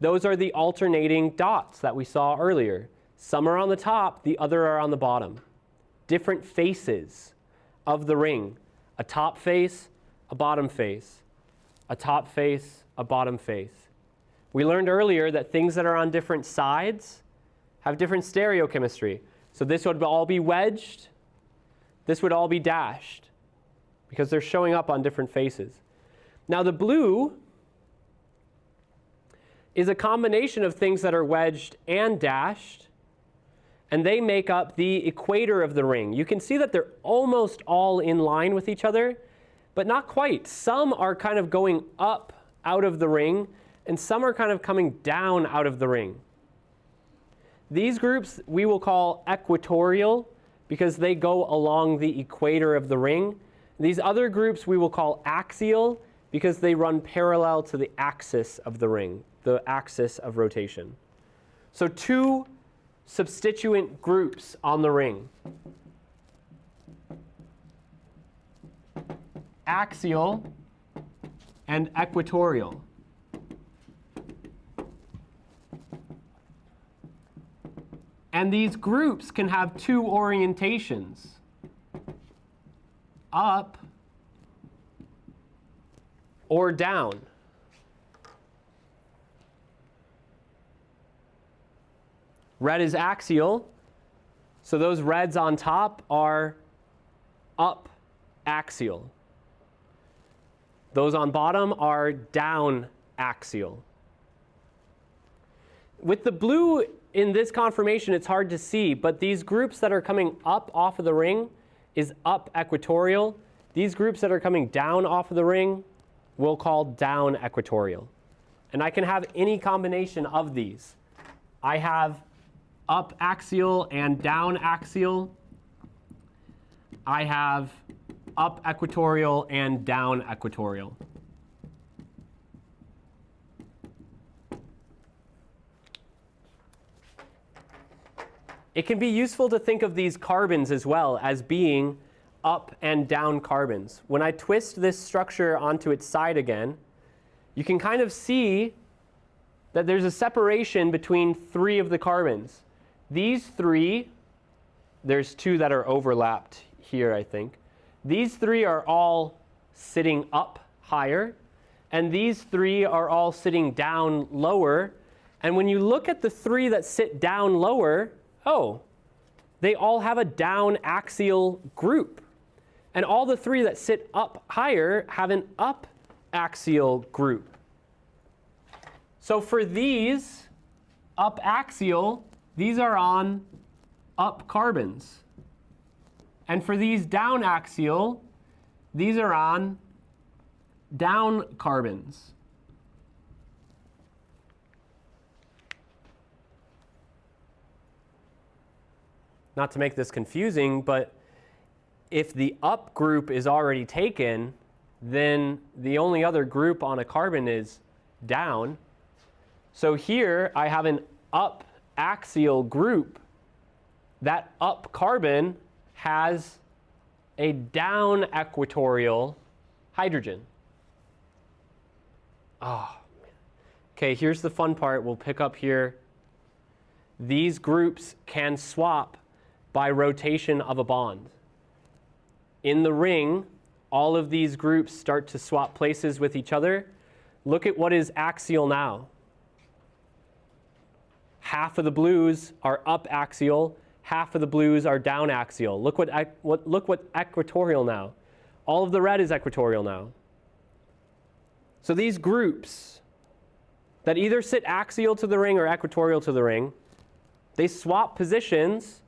Speaker 1: those are the alternating dots that we saw earlier. Some are on the top, the other are on the bottom. Different faces of the ring. A top face, a bottom face. A top face, a bottom face. We learned earlier that things that are on different sides have different stereochemistry. So this would all be wedged. This would all be dashed because they're showing up on different faces. Now the blue is a combination of things that are wedged and dashed, and they make up the equator of the ring. You can see that they're almost all in line with each other, but not quite. Some are kind of going up out of the ring, and some are kind of coming down out of the ring. These groups we will call equatorial because they go along the equator of the ring. These other groups we will call axial because they run parallel to the axis of the ring, the axis of rotation. So 2 substituent groups on the ring. Axial and equatorial. And these groups can have 2 orientations, up or down. Red is axial, so those reds on top are up axial. Those on bottom are down axial. With the blue in this conformation, it's hard to see, but these groups that are coming up off of the ring is up equatorial, These groups that are coming down off of the ring, we'll call down equatorial. And I can have any combination of these. I have up axial and down axial. I have up equatorial and down equatorial. It can be useful to think of these carbons as well as being up and down carbons. When I twist this structure onto its side again, you can kind of see that there's a separation between 3 of the carbons. These 3, there's 2 that are overlapped here, I think. These 3 are all sitting up higher, and these 3 are all sitting down lower. And when you look at the 3 that sit down lower, oh, they all have a down axial group. And all the 3 that sit up higher have an up axial group. So for these up axial, these are on up carbons. And for these down axial, these are on down carbons. Not to make this confusing, but if the up group is already taken, then the only other group on a carbon is down. So here I have an up axial group. That up carbon has a down equatorial hydrogen. Oh, okay, here's the fun part. We'll pick up here. These groups can swap by rotation of a bond. In the ring, all of these groups start to swap places with each other. Look at what is axial now. Half of the blues are up axial, half of the blues are down axial. Look what equatorial now. All of the red is equatorial now. So these groups that either sit axial to the ring or equatorial to the ring, they swap positions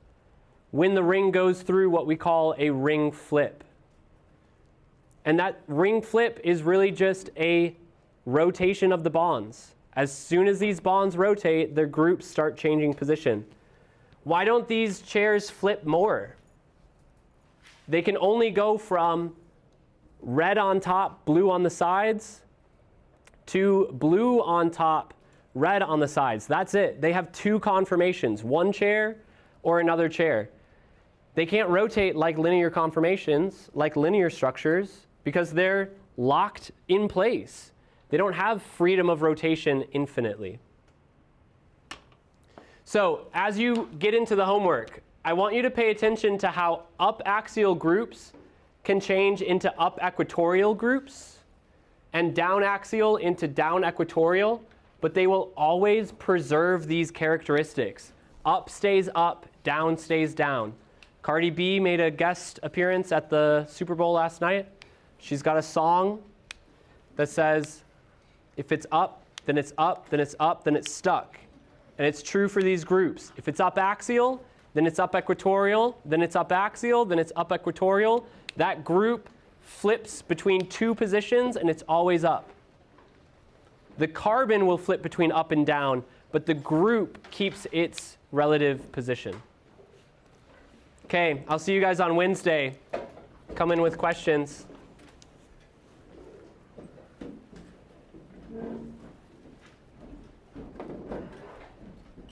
Speaker 1: when the ring goes through what we call a ring flip. And that ring flip is really just a rotation of the bonds. As soon as these bonds rotate, their groups start changing position. Why don't these chairs flip more? They can only go from red on top, blue on the sides, to blue on top, red on the sides. That's it. They have 2 conformations, one chair or another chair. They can't rotate like linear conformations, like linear structures, because they're locked in place. They don't have freedom of rotation infinitely. So as you get into the homework, I want you to pay attention to how up axial groups can change into up equatorial groups and down axial into down equatorial, but they will always preserve these characteristics. Up stays up, down stays down. Cardi B made a guest appearance at the Super Bowl last night. She's got a song that says, if it's up, then it's up, then it's up, then it's stuck. And it's true for these groups. If it's up axial, then it's up equatorial, then it's up axial, then it's up equatorial. That group flips between 2 positions and it's always up. The carbon will flip between up and down, but the group keeps its relative position. Okay, I'll see you guys on Wednesday. Come in with questions.